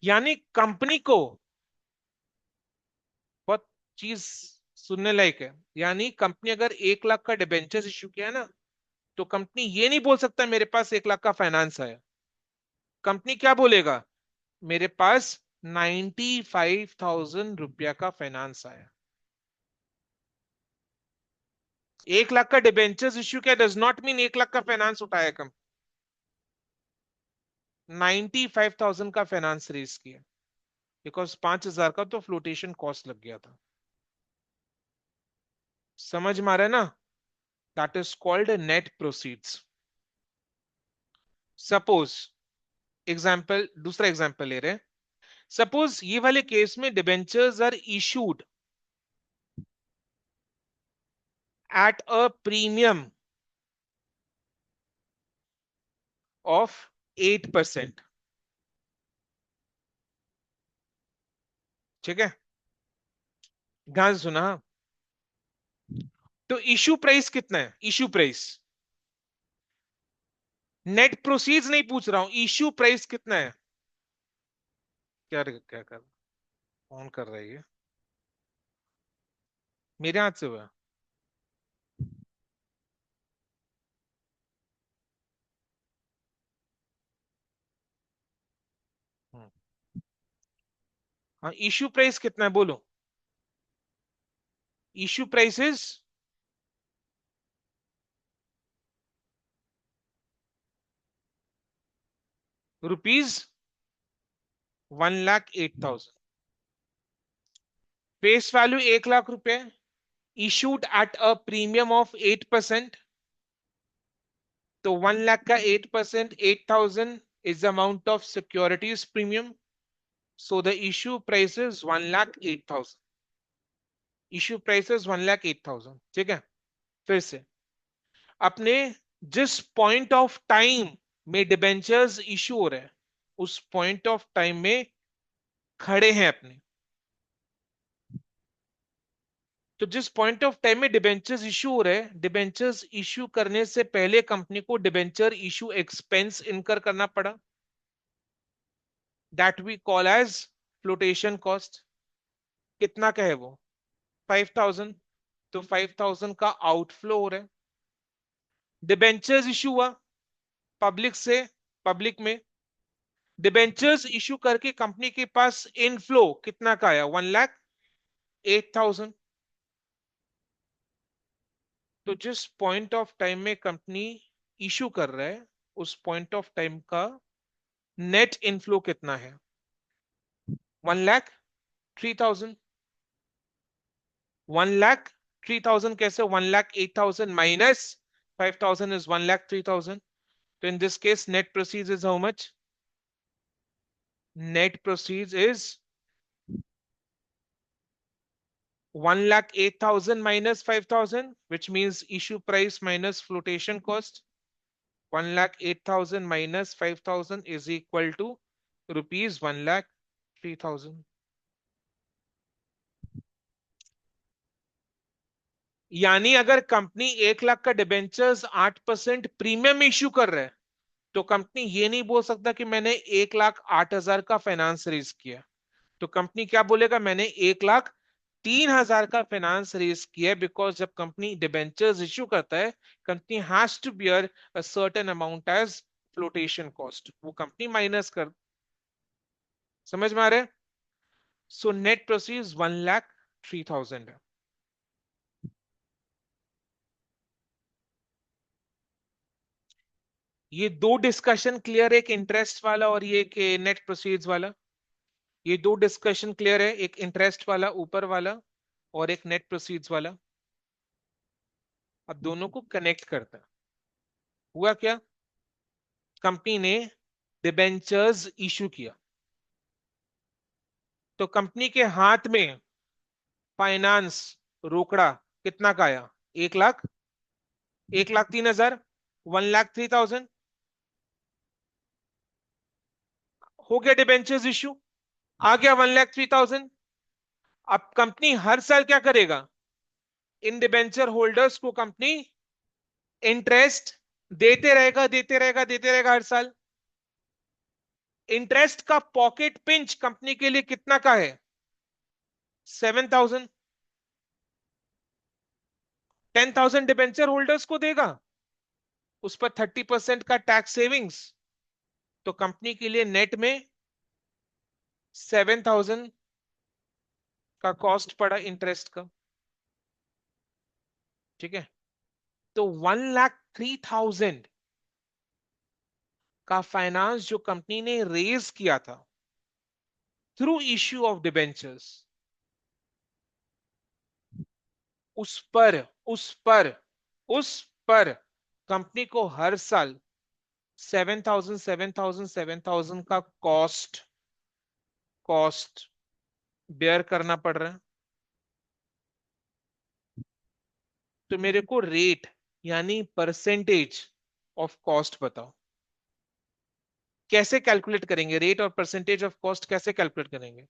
यानी कंपनी को, बहुत चीज सुनने लायक है, यानी कंपनी अगर 1 लाख का डिबेंचर्स इशू किया है ना, तो कंपनी ये नहीं बोल सकता मेरे पास 1 लाख का फाइनेंस आया। कंपनी क्या बोलेगा? मेरे पास 95,000 रुपया का फाइनेंस आया। 1 लाख का डिबेंचर्स इशू किया डज नॉट मीन 1 लाख का फाइनेंस उठाया। कंपनी 95,000 का फाइनेंस रेज किया, बिकॉज 5,000 का तो फ्लोटेशन कॉस्ट लग गया था। समझ में आ रहा है ना? That is called net proceeds. Suppose example, दूसरा एग्जाम्पल ले रहे हैं। सपोज ये वाले केस में debentures are issued at a premium of 8%। ठीक है, ध्यान से सुना हाँ। तो इशू प्राइस कितना है, इशू प्राइस, नेट प्रोसीड्स नहीं पूछ रहा हूं, इशू प्राइस कितना है। क्या कर, कौन कर रहा है ये, मेरे हाथ से हुआ। हम्म, हाँ इशू प्राइस कितना है बोलो। Issue price is rupees 1,08,000। Face value 1 lakh रुपए, issued at a premium of 8%। तो 1 लाख का 8%, 8,000 is the amount of securities premium. So the issue price is 1,08,000। Issue price is 1,08,000। ठीक है, फिर से अपने जिस पॉइंट ऑफ टाइम में डिबेंचर्स इशू हो रहे हैं, उस पॉइंट ऑफ टाइम में खड़े हैं अपने। तो जिस पॉइंट ऑफ टाइम में डिबेंचर्स इशू हो रहे हैं, डिबेंचर्स इशू करने से पहले कंपनी को डिबेंचर इशू एक्सपेंस इनकर करना पड़ा, that we call as flotation cost. कितना का है वो, 5,000। तो 5,000 का आउटफ्लो हो रहा है। डिबेंचर्स इशू हुआ पब्लिक से, पब्लिक में डिबेंचर्स इशू करके कंपनी के पास इनफ्लो कितना का आया, 1,08,000। तो जिस पॉइंट ऑफ टाइम में कंपनी इशू कर रहा है, उस पॉइंट ऑफ टाइम का नेट इनफ्लो कितना है, 1,03,000। 1,03,000 कैसे, 1,08,000 माइनस 5,000 इज 1,03,000। तो in this case net proceeds is how much, net proceeds is 1,08,000 minus 5,000, which means issue price minus flotation cost. 1,08,000 minus 5,000 is equal to rupees 1,03,000। यानी अगर company 1 lakh का debentures 8% premium issue कर रहा है, तो कंपनी ये नहीं बोल सकता कि मैंने 1,08,000 का फाइनेंस रेज किया। तो कंपनी क्या बोलेगा, मैंने 1,03,000 का फाइनेंस रेज किया है। बिकॉज जब कंपनी डिबेंचर्स इश्यू करता है, company has to bear a certain amount as flotation cost, वो कंपनी माइनस कर। समझ में आ रहा है। सो नेट प्रोसीड्स 1,03,000 है। ये दो डिस्कशन क्लियर है, एक इंटरेस्ट वाला और ये एक नेट प्रोसीड्स वाला। ये दो डिस्कशन क्लियर है, एक इंटरेस्ट वाला ऊपर वाला और एक नेट प्रोसीड्स वाला। अब दोनों को कनेक्ट करता है। हुआ क्या, कंपनी ने डिबेंचर्स इशू किया, तो कंपनी के हाथ में फाइनेंस रोकड़ा कितना का आया, 1 लाख, 1,03,000, 1,03,000। हो गया डिबेंचर्स इशू, आ गया 1,03,000। अब कंपनी हर साल क्या करेगा, इन डिबेंचर होल्डर्स को कंपनी इंटरेस्ट देते रहेगा, देते रहेगा, देते रहेगा हर साल। इंटरेस्ट का पॉकेट पिंच कंपनी के लिए कितना का है, 7,000। 10,000 डिबेंचर होल्डर्स को देगा, उस पर 30% का टैक्स सेविंग्स। तो कंपनी के लिए नेट में 7,000 का कॉस्ट पड़ा इंटरेस्ट का। ठीक है, तो 1,03,000 का फाइनेंस जो कंपनी ने रेज किया था थ्रू इश्यू ऑफ डिबेंचर्स, उस पर उस पर उस पर कंपनी को हर साल 7,000 का कॉस्ट कॉस्ट बेयर करना पड़ रहा है। तो मेरे को रेट यानी परसेंटेज ऑफ कॉस्ट बताओ। कैसे कैलकुलेट करेंगे? रेट और परसेंटेज ऑफ कॉस्ट कैसे कैलकुलेट करेंगे?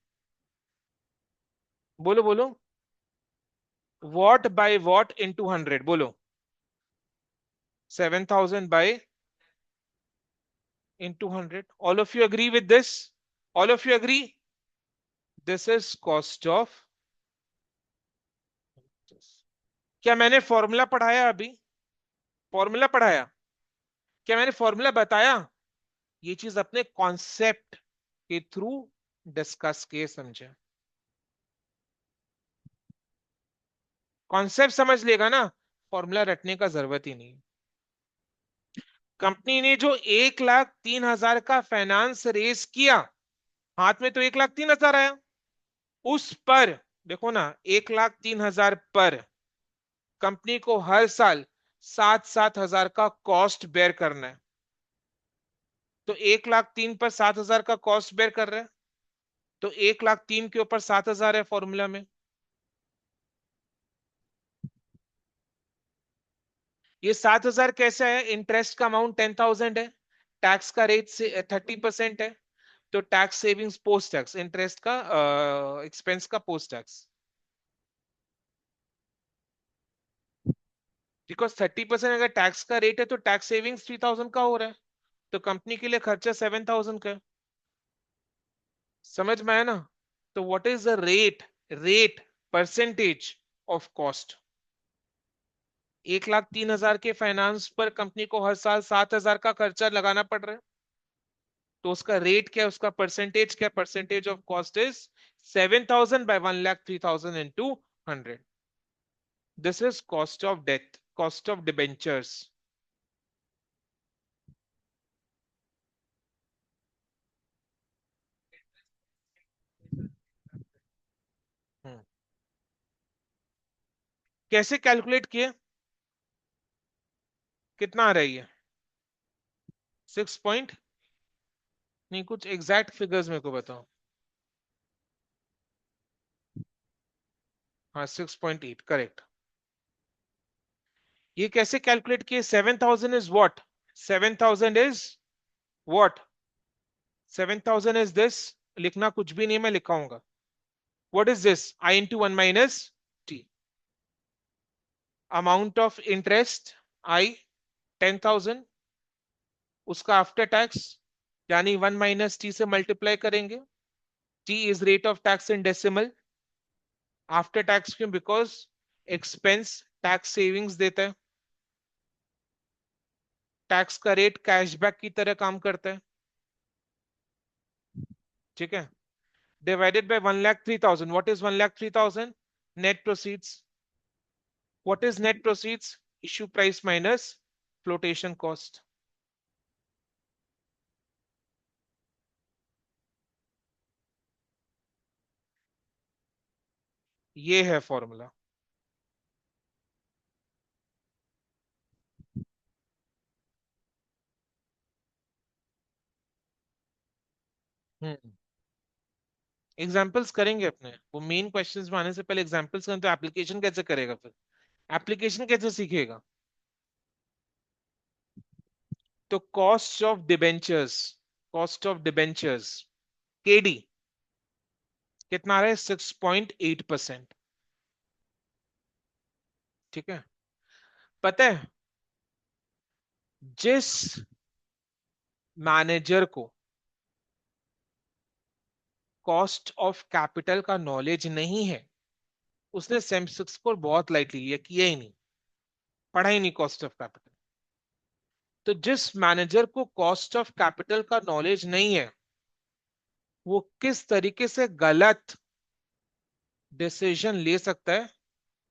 बोलो बोलो। वॉट बाय वॉट इंटू 100, बोलो। 7,000 bye into 100। All of you agree with this? All of you agree? This is cost of. क्या मैंने फॉर्मूला पढ़ाया अभी? फॉर्मूला पढ़ाया? क्या मैंने फॉर्मूला बताया? ये चीज अपने कॉन्सेप्ट के थ्रू डिस्कस किए, समझे? कॉन्सेप्ट समझ लेगा ना, फॉर्मूला रटने का जरूरत ही नहीं। कंपनी ने जो 1,03,000 का फाइनेंस रेस किया, हाथ में तो 1,03,000 आया। उस पर देखो ना, 1,03,000 पर कंपनी को हर साल 7,000 का कॉस्ट बेयर करना है। तो 1,03,000 पर 7,000 का कॉस्ट बेयर कर रहे हैं, तो 1,03,000 के ऊपर 7,000 है फॉर्मूला में। ये 7,000 कैसे है? इंटरेस्ट का अमाउंट 10,000 है, टैक्स का रेट से 30% है, तो tax savings post tax, interest का एक्सपेंस का पोस्ट टैक्स। बिकॉज 30% अगर टैक्स का रेट है तो टैक्स सेविंग्स 3,000 का हो रहा है, तो कंपनी के लिए खर्चा 7,000 का है। समझ में आया ना? तो what is the rate? Rate percentage of cost. 1,03,000 के फाइनेंस पर कंपनी को हर साल 7,000 का खर्चा लगाना पड़ रहा है, तो उसका रेट क्या है, उसका परसेंटेज क्या? Percentage of cost is 7,000 by 1,03,000 into 100। This is cost of debt, cost of debentures. कैसे कैलकुलेट किए? कितना आ रही है? 6 पॉइंट? नहीं, कुछ एग्जैक्ट फिगर्स मेरे को बताओ। हाँ, 6.8 करेक्ट। ये कैसे कैलकुलेट किए? 7,000 is what? 7,000 is what? 7,000 is this. लिखना कुछ भी नहीं, मैं लिखाऊंगा। What is this? I into 1 - T. Amount of interest I 10,000, उसका आफ्टर टैक्स यानी 1 - टी से मल्टीप्लाई करेंगे। T is rate of tax in decimal. After tax क्यों? बिकॉज एक्सपेंस टैक्स सेविंग्स देता है। टैक्स का रेट कैशबैक की तरह काम करता है, ठीक है? Divided by 1,03,000। What is 1,03,000? Net proceeds. What is net proceeds? Issue price minus flotation cost. ये है फॉर्मूला। हम्म। एग्जाम्पल्स करेंगे अपने, वो मेन क्वेश्चंस में आने से पहले एग्जाम्पल्स करें, तो एप्लीकेशन कैसे करेगा फिर? एप्लीकेशन कैसे सीखेगा? तो cost of debentures, cost of debentures KD कितना आ रहा है? 6.8%। ठीक है? पता है, जिस मैनेजर को कॉस्ट ऑफ कैपिटल का नॉलेज नहीं है, उसने सेम 6 को बहुत लाइटली लिया, किया ही नहीं, पढ़ा ही नहीं कॉस्ट ऑफ कैपिटल। तो जिस मैनेजर को कॉस्ट ऑफ कैपिटल का नॉलेज नहीं है, वो किस तरीके से गलत डिसीजन ले सकता है?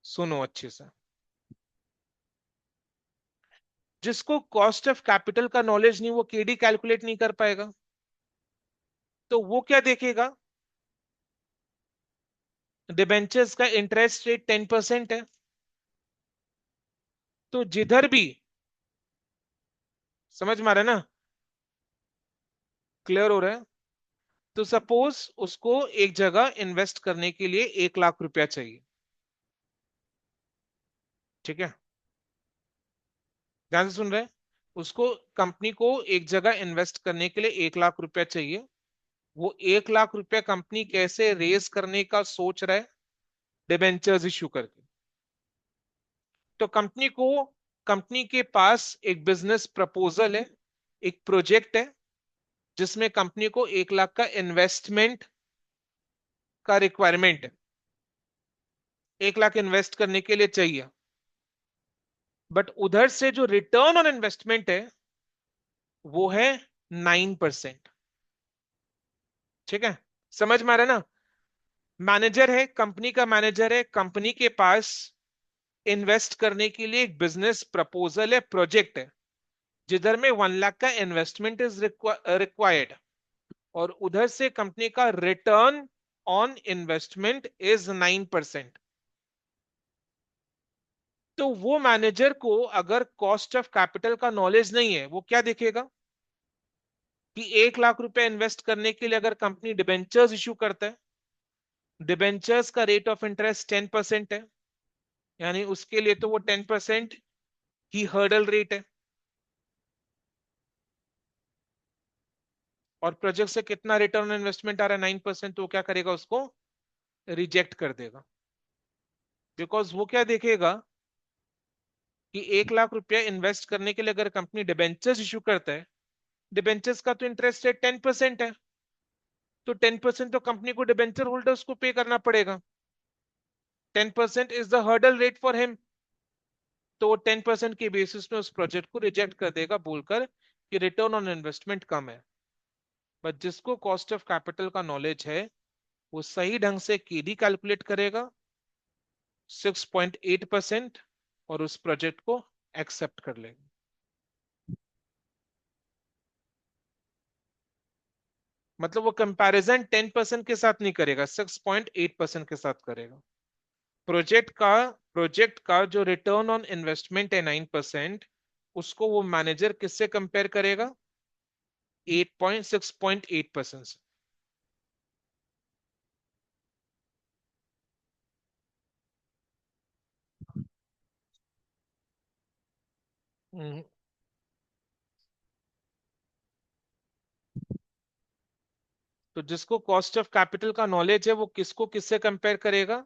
सुनो अच्छे से। जिसको कॉस्ट ऑफ कैपिटल का नॉलेज नहीं, वो केडी कैलकुलेट नहीं कर पाएगा। तो वो क्या देखेगा? डिबेंचर्स का इंटरेस्ट रेट 10% है, तो जिधर भी, समझ में आ रहा है ना, क्लियर हो रहा है? तो सपोज उसको एक जगह इन्वेस्ट करने के लिए 1 लाख रुपया चाहिए। ठीक है, ध्यान से सुन रहे हैं। उसको, कंपनी को एक जगह इन्वेस्ट करने के लिए 1 लाख रुपया चाहिए। वो 1 लाख रुपया कंपनी कैसे रेज करने का सोच रहा है? डिबेंचर्स इशू करके। तो कंपनी के पास एक बिजनेस प्रपोजल है, एक प्रोजेक्ट है, जिसमें कंपनी को 1 लाख का इन्वेस्टमेंट का रिक्वायरमेंट है। 1 लाख इन्वेस्ट करने के लिए चाहिए। बट उधर से जो रिटर्न ऑन इन्वेस्टमेंट है वो है 9%। ठीक है, समझ में आ रहा है ना? मैनेजर है, कंपनी का मैनेजर है, कंपनी के पास इन्वेस्ट करने के लिए एक बिजनेस प्रपोजल है, प्रोजेक्ट है, जिधर में 1 लाख का इन्वेस्टमेंट इज रिक्वायर्ड। और उधर से कंपनी का रिटर्न ऑन इन्वेस्टमेंट इज 9%। तो वो मैनेजर को अगर कॉस्ट ऑफ कैपिटल का नॉलेज नहीं है, वो क्या देखेगा कि 1 लाख रुपए इन्वेस्ट करने के लिए अगर कंपनी डिबेंचर्स इशू करता है, डिबेंचर्स का रेट ऑफ इंटरेस्ट 10% है, यानी उसके लिए तो वो 10% ही हर्डल रेट है। और प्रोजेक्ट से कितना रिटर्न ऑन इन्वेस्टमेंट आ रहा है? 9%। तो वो क्या करेगा? उसको रिजेक्ट कर देगा। बिकॉज वो क्या देखेगा कि 1 लाख रुपया इन्वेस्ट करने के लिए अगर कंपनी डिबेंचर्स इशू करता है, डिबेंचर्स का तो इंटरेस्ट रेट 10% है, तो 10% तो कंपनी को डिबेंचर होल्डर्स को पे करना पड़ेगा। 10% is the hurdle rate for him. तो वो 10% के बेसिस में उस प्रोजेक्ट को रिजेक्ट कर देगा, बोलकर कि रिटर्न ऑन इन्वेस्टमेंट कम है। बट जिसको कॉस्ट ऑफ कैपिटल का नॉलेज है, वो सही ढंग से केडी कैलकुलेट करेगा, 6.8%, और उस प्रोजेक्ट को एक्सेप्ट कर लेगा। मतलब वो कंपैरिजन 10% के साथ नहीं करेगा, 6.8% के साथ करेगा। प्रोजेक्ट का जो रिटर्न ऑन इन्वेस्टमेंट है 9%, उसको वो मैनेजर किससे कंपेयर करेगा? 6.8% से। हम्म, तो जिसको कॉस्ट ऑफ कैपिटल का नॉलेज है, वो किसको किससे कंपेयर करेगा?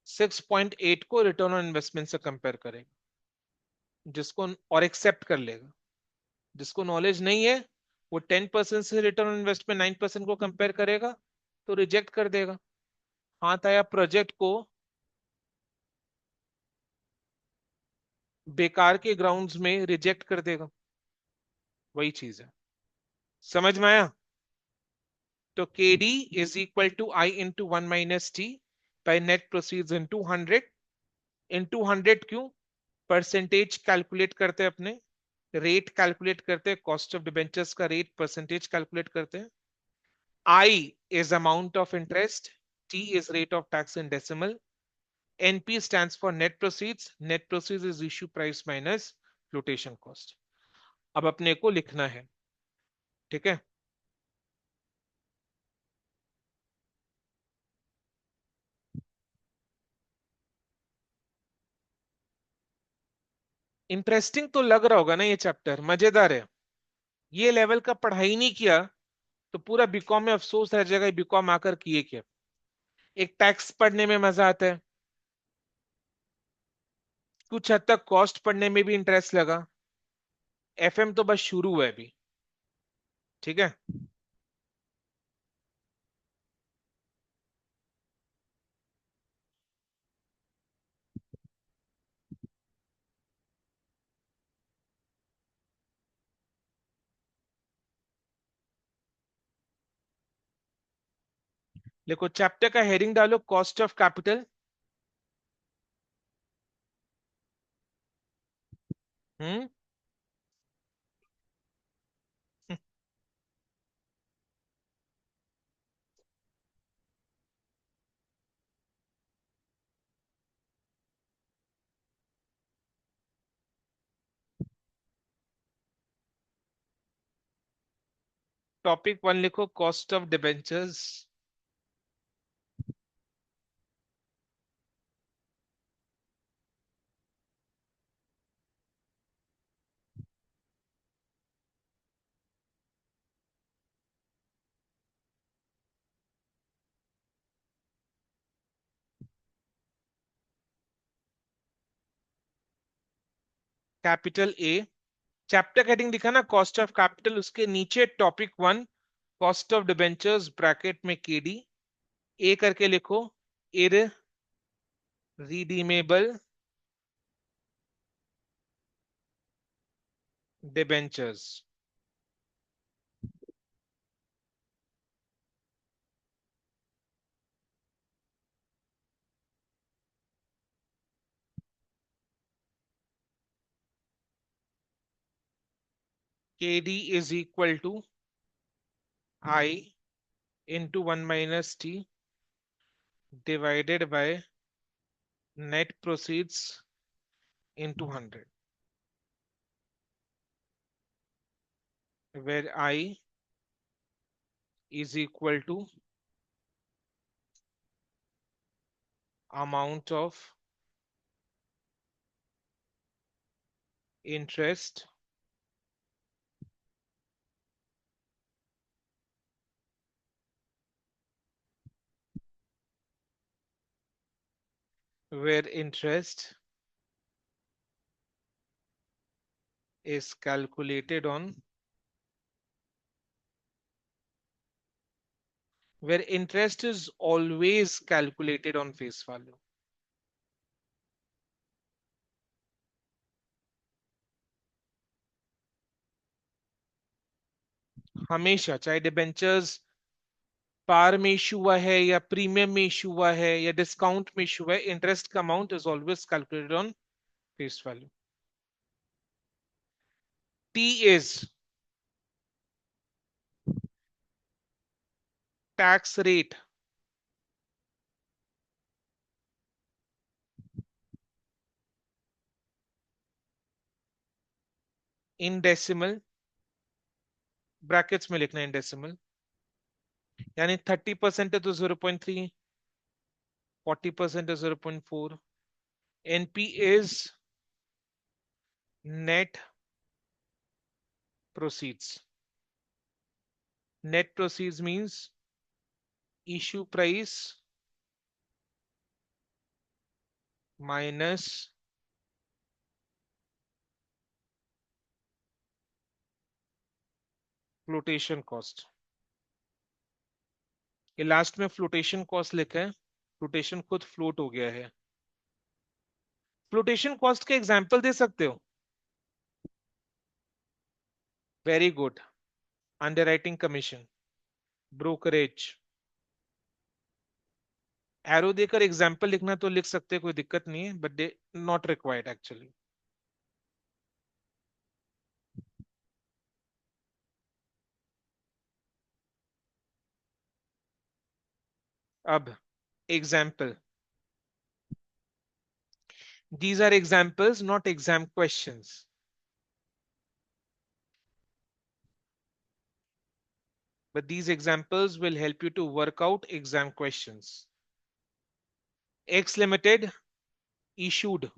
6.8 को रिटर्न ऑन इन्वेस्टमेंट से कंपेयर करेगा, जिसको, और एक्सेप्ट कर लेगा। जिसको नॉलेज नहीं है, वो 10% से रिटर्न ऑन इन्वेस्टमेंट 9% को कंपेयर करेगा, तो रिजेक्ट कर देगा। हाथ आया प्रोजेक्ट को बेकार के ग्राउंड्स में रिजेक्ट कर देगा। वही चीज है। समझ में आया? तो K D is equal to I into 1 - T by net proceeds into 100। Into 100 क्यों? परसेंटेज कैलकुलेट करते हैं अपने, रेट कैलकुलेट करते हैं, कॉस्ट ऑफ डिबेंचर्स का रेट परसेंटेज कैलकुलेट करते हैं। I is amount of interest, T is rate of tax in decimal, NP stands for net proceeds, net proceeds is issue price minus flotation cost. अब अपने को लिखना है। ठीक है, इंटरेस्टिंग तो लग रहा होगा ना? ये चैप्टर मजेदार है। ये लेवल का पढ़ाई नहीं किया तो पूरा बीकॉम में अफसोस रह जाएगा, बीकॉम आकर किए क्या। एक टैक्स पढ़ने में मजा आता है, कुछ हद तक कॉस्ट पढ़ने में भी इंटरेस्ट लगा। एफएम तो बस शुरू है अभी। ठीक है, देखो चैप्टर का हेडिंग डालो, cost of capital. Hmm, topic one लिखो, cost of debentures. Capital A, chapter heading लिखा ना कॉस्ट ऑफ कैपिटल, उसके नीचे topic one cost of debentures bracket में केडी, ए करके लिखो, irredeemable debentures. KD is equal to I into one minus T divided by net proceeds into 100, where I is equal to amount of interest where interest is calculated on where interest is always calculated on face value। हमेशा चाहे debentures पार में issue हुआ है या premium में issue हुआ है या डिस्काउंट में इशू हुआ है, इंटरेस्ट का amount is always calculated on face value. T is tax rate in decimal, brackets में लिखना है इन डेसिमल, यानी 30% है तो 0.3, 40% है 0.4। NP is net proceeds, net proceeds means issue price minus flotation cost. ये लास्ट में फ्लोटेशन कॉस्ट लिखा है, फ्लोटेशन खुद फ्लोट हो गया है। फ्लोटेशन कॉस्ट का एग्जांपल दे सकते हो? Very good, underwriting commission, brokerage. Arrow देकर एग्जांपल लिखना तो लिख सकते, कोई दिक्कत नहीं है, but they not required actually. अब example, these are examples not exam questions, but these examples will help you to work out exam questions। X Limited issued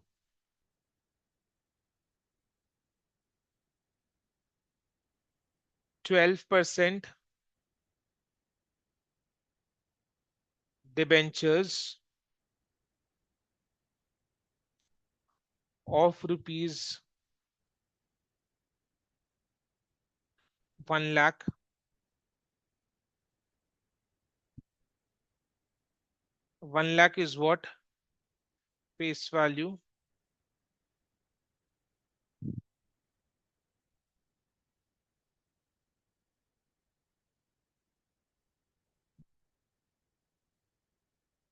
12% debentures of rupees 1 lakh, 1 lakh is what? Face value,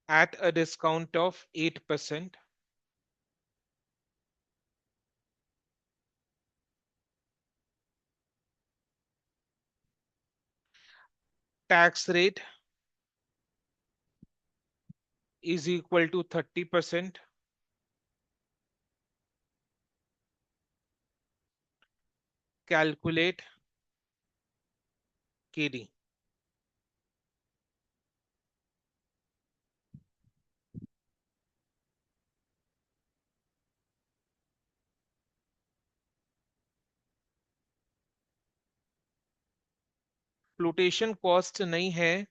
at a discount of 8%, tax rate is equal to 30%, calculate KD. Flotation cost नहीं है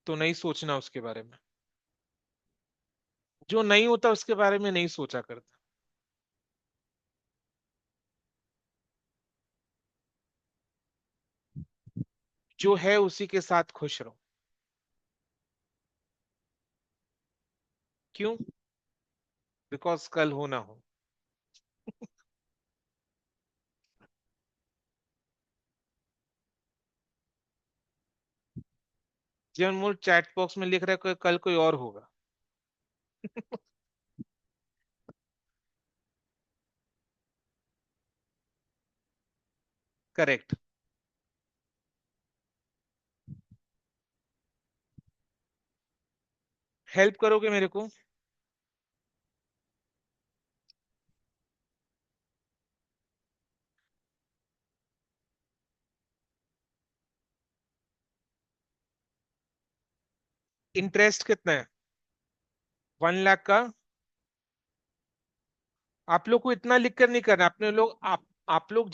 तो नहीं सोचना उसके बारे में। जो नहीं होता उसके बारे में नहीं सोचा करता। जो है उसी के साथ खुश रहो। क्यों? बिकॉज कल हो ना हो। जी अनमोल चैट बॉक्स में लिख रहा है कल कोई और होगा। करेक्ट। हेल्प करोगे मेरे को? इंटरेस्ट कितना है? 1 लाख का? आप लोग को इतना लिख कर नहीं करना, अपने लोग आप लोग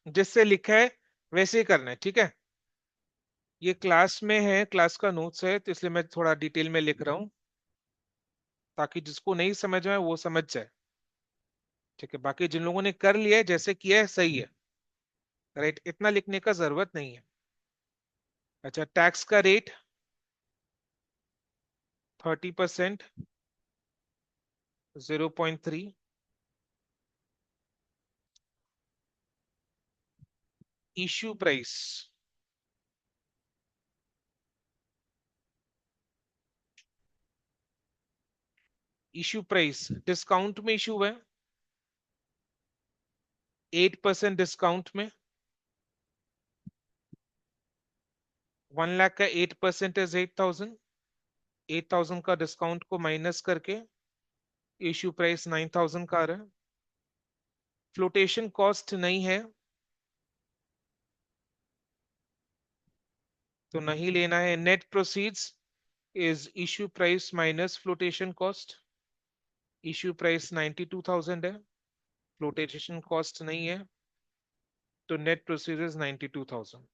जिससे लिखा है वैसे ही करना है, ठीक है? ये क्लास में है, क्लास का नोट्स है, तो इसलिए मैं थोड़ा डिटेल में लिख रहा हूँ, ताकि जिसको नहीं समझ में आए वो समझ जाए। ठीक है, बाकी जिन लोगों ने कर लिया है जैसे किया है सही है। राइट, इतना लिखने का जरूरत नहीं है। अच्छा, टैक्स का rate 30%। 0.3। Issue price. Issue price discount में इशू है, 8% डिस्काउंट में। 1 लाख का 8% इज 8,000। 8,000 का डिस्काउंट को माइनस करके इश्यू प्राइस 9,000 का आ रहा है। फ्लोटेशन कॉस्ट नहीं है तो नहीं लेना है। Net proceeds is issue price minus flotation cost. Issue price 92,000 है, फ्लोटेशन कॉस्ट नहीं है, तो नेट प्रोसीड इज 92,000।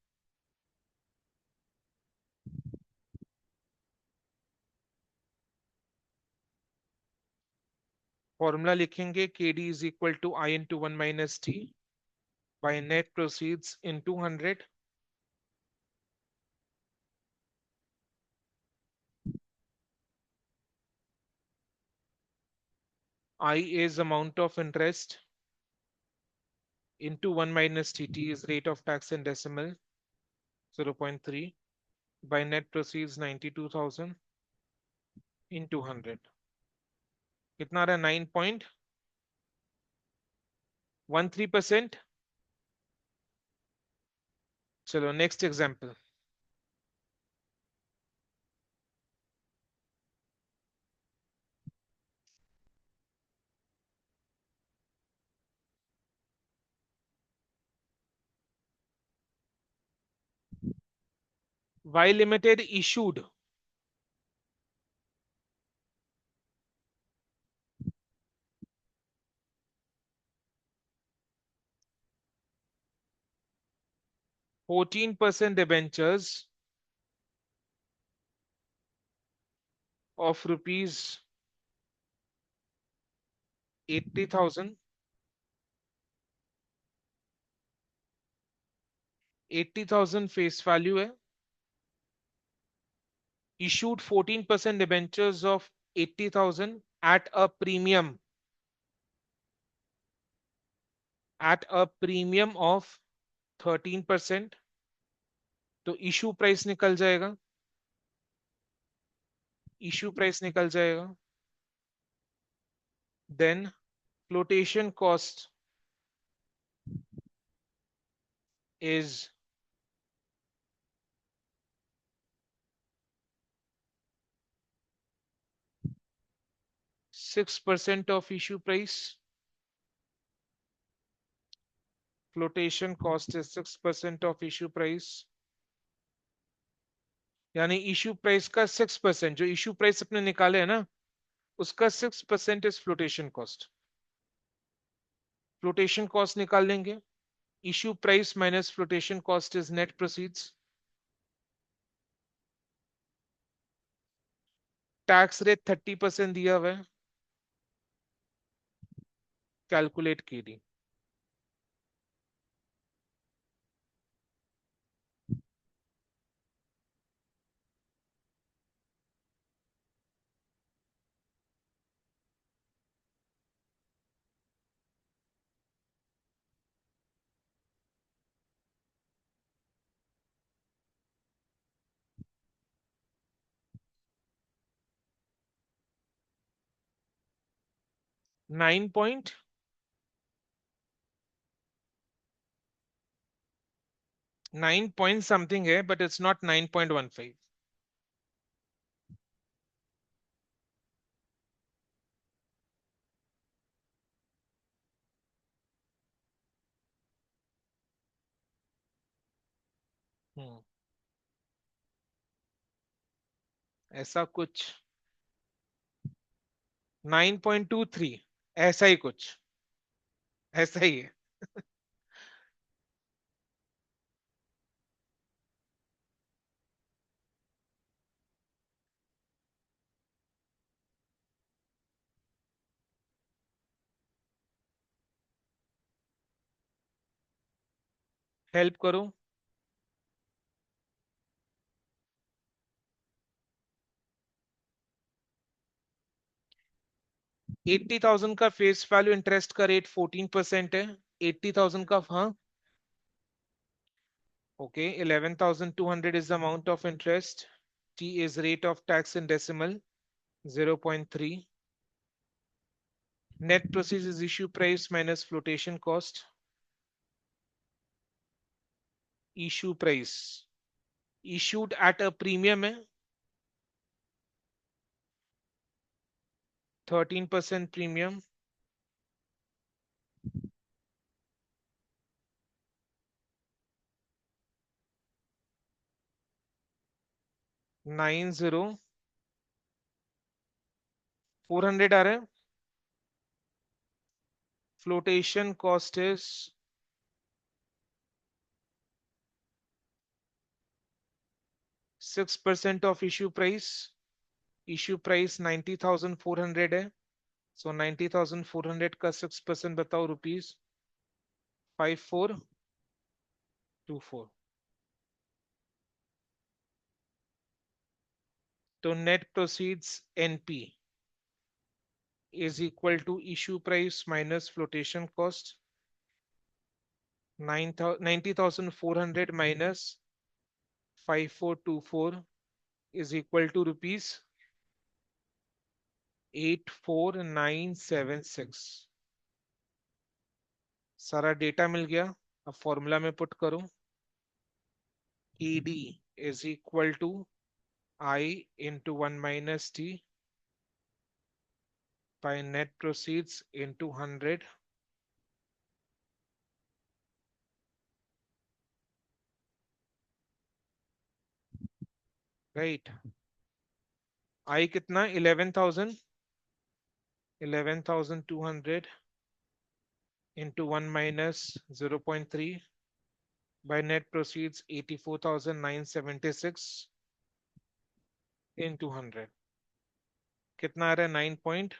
फॉर्मूला लिखेंगे, K D is equal to I into 1 - T by net proceeds in 200। I is amount of interest into 1 - tt is rate of tax in decimal 0.3 by net proceeds 92,000 into 100। कितना आ रहा है? 9.13%। चलो next example. Y Limited issued 14% debentures of rupees 80,000। 80,000 face value है। Issued 14% debentures of 80,000 at a premium of 13%। तो issue price निकल जाएगा। Issue price निकल जाएगा। Then flotation cost is 6% of issue price. Flotation cost is 6% of issue price, यानी issue price का 6%, जो issue price अपने निकाले है ना, उसका 6% is flotation cost. Flotation cost निकाल लेंगे, issue price minus flotation cost is net proceeds. Tax rate 30% दिया हुआ है, कैलकुलेट कीजिए। 9 पॉइंट समथिंग है, बट इट्स नॉट 9.15। ऐसा कुछ 9.23, ऐसा ही कुछ, ऐसा ही है। हेल्प करो। 80,000 का फेस वैल्यू, इंटरेस्ट का रेट 14% है। 80,000 का, हाँ, okay. 11,200 is the amount of interest. T is rate of tax in decimal, 0.3. Net proceeds is issue price minus flotation cost. Issue price issued at a premium है, 13% premium, 90,400 आ रहा है। Flotation cost is 6% of issue price. Issue price 90,400 है, so 90,400 का 6% बताओ, rupees 5424। तो net proceeds NP is equal to issue price minus flotation cost, 90,400 minus 5424 is equal to rupees 84976। सारा data मिल गया। अब फॉर्मूला में पुट करो, ED is equal to I into 1 minus T by net proceeds into 100, right? I कितना, 11,000, 11,200 into 1 minus 0.3 by net proceeds 84,976 into 100, कितना आ रहा है, 9 point.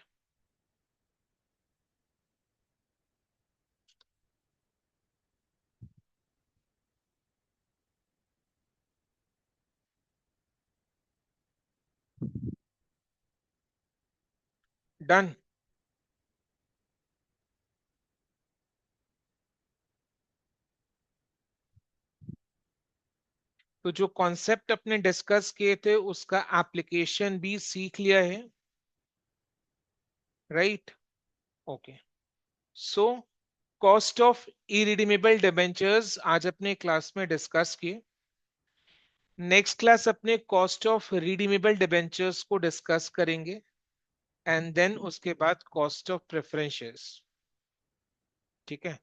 Done. तो जो कॉन्सेप्ट अपने डिस्कस किए थे उसका एप्लीकेशन भी सीख लिया है, right? Okay. So cost of irredeemable debentures आज अपने क्लास में डिस्कस किए। नेक्स्ट क्लास अपने कॉस्ट ऑफ रिडीमेबल डिबेंचर्स को डिस्कस करेंगे, एंड देन उसके बाद कॉस्ट ऑफ प्रेफरेंस शेयर्स। ठीक है।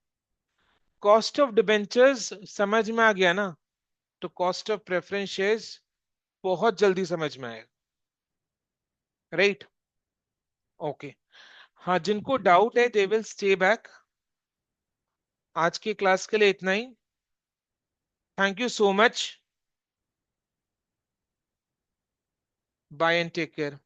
कॉस्ट ऑफ डिबेंचर्स समझ में आ गया ना, तो कॉस्ट ऑफ प्रेफरेंस शेयर्स बहुत जल्दी समझ में आएगा। राइट। ओके। हाँ, जिनको डाउट है दे विल स्टे बैक। आज की क्लास के लिए इतना ही। Thank you so much. Bye and take care.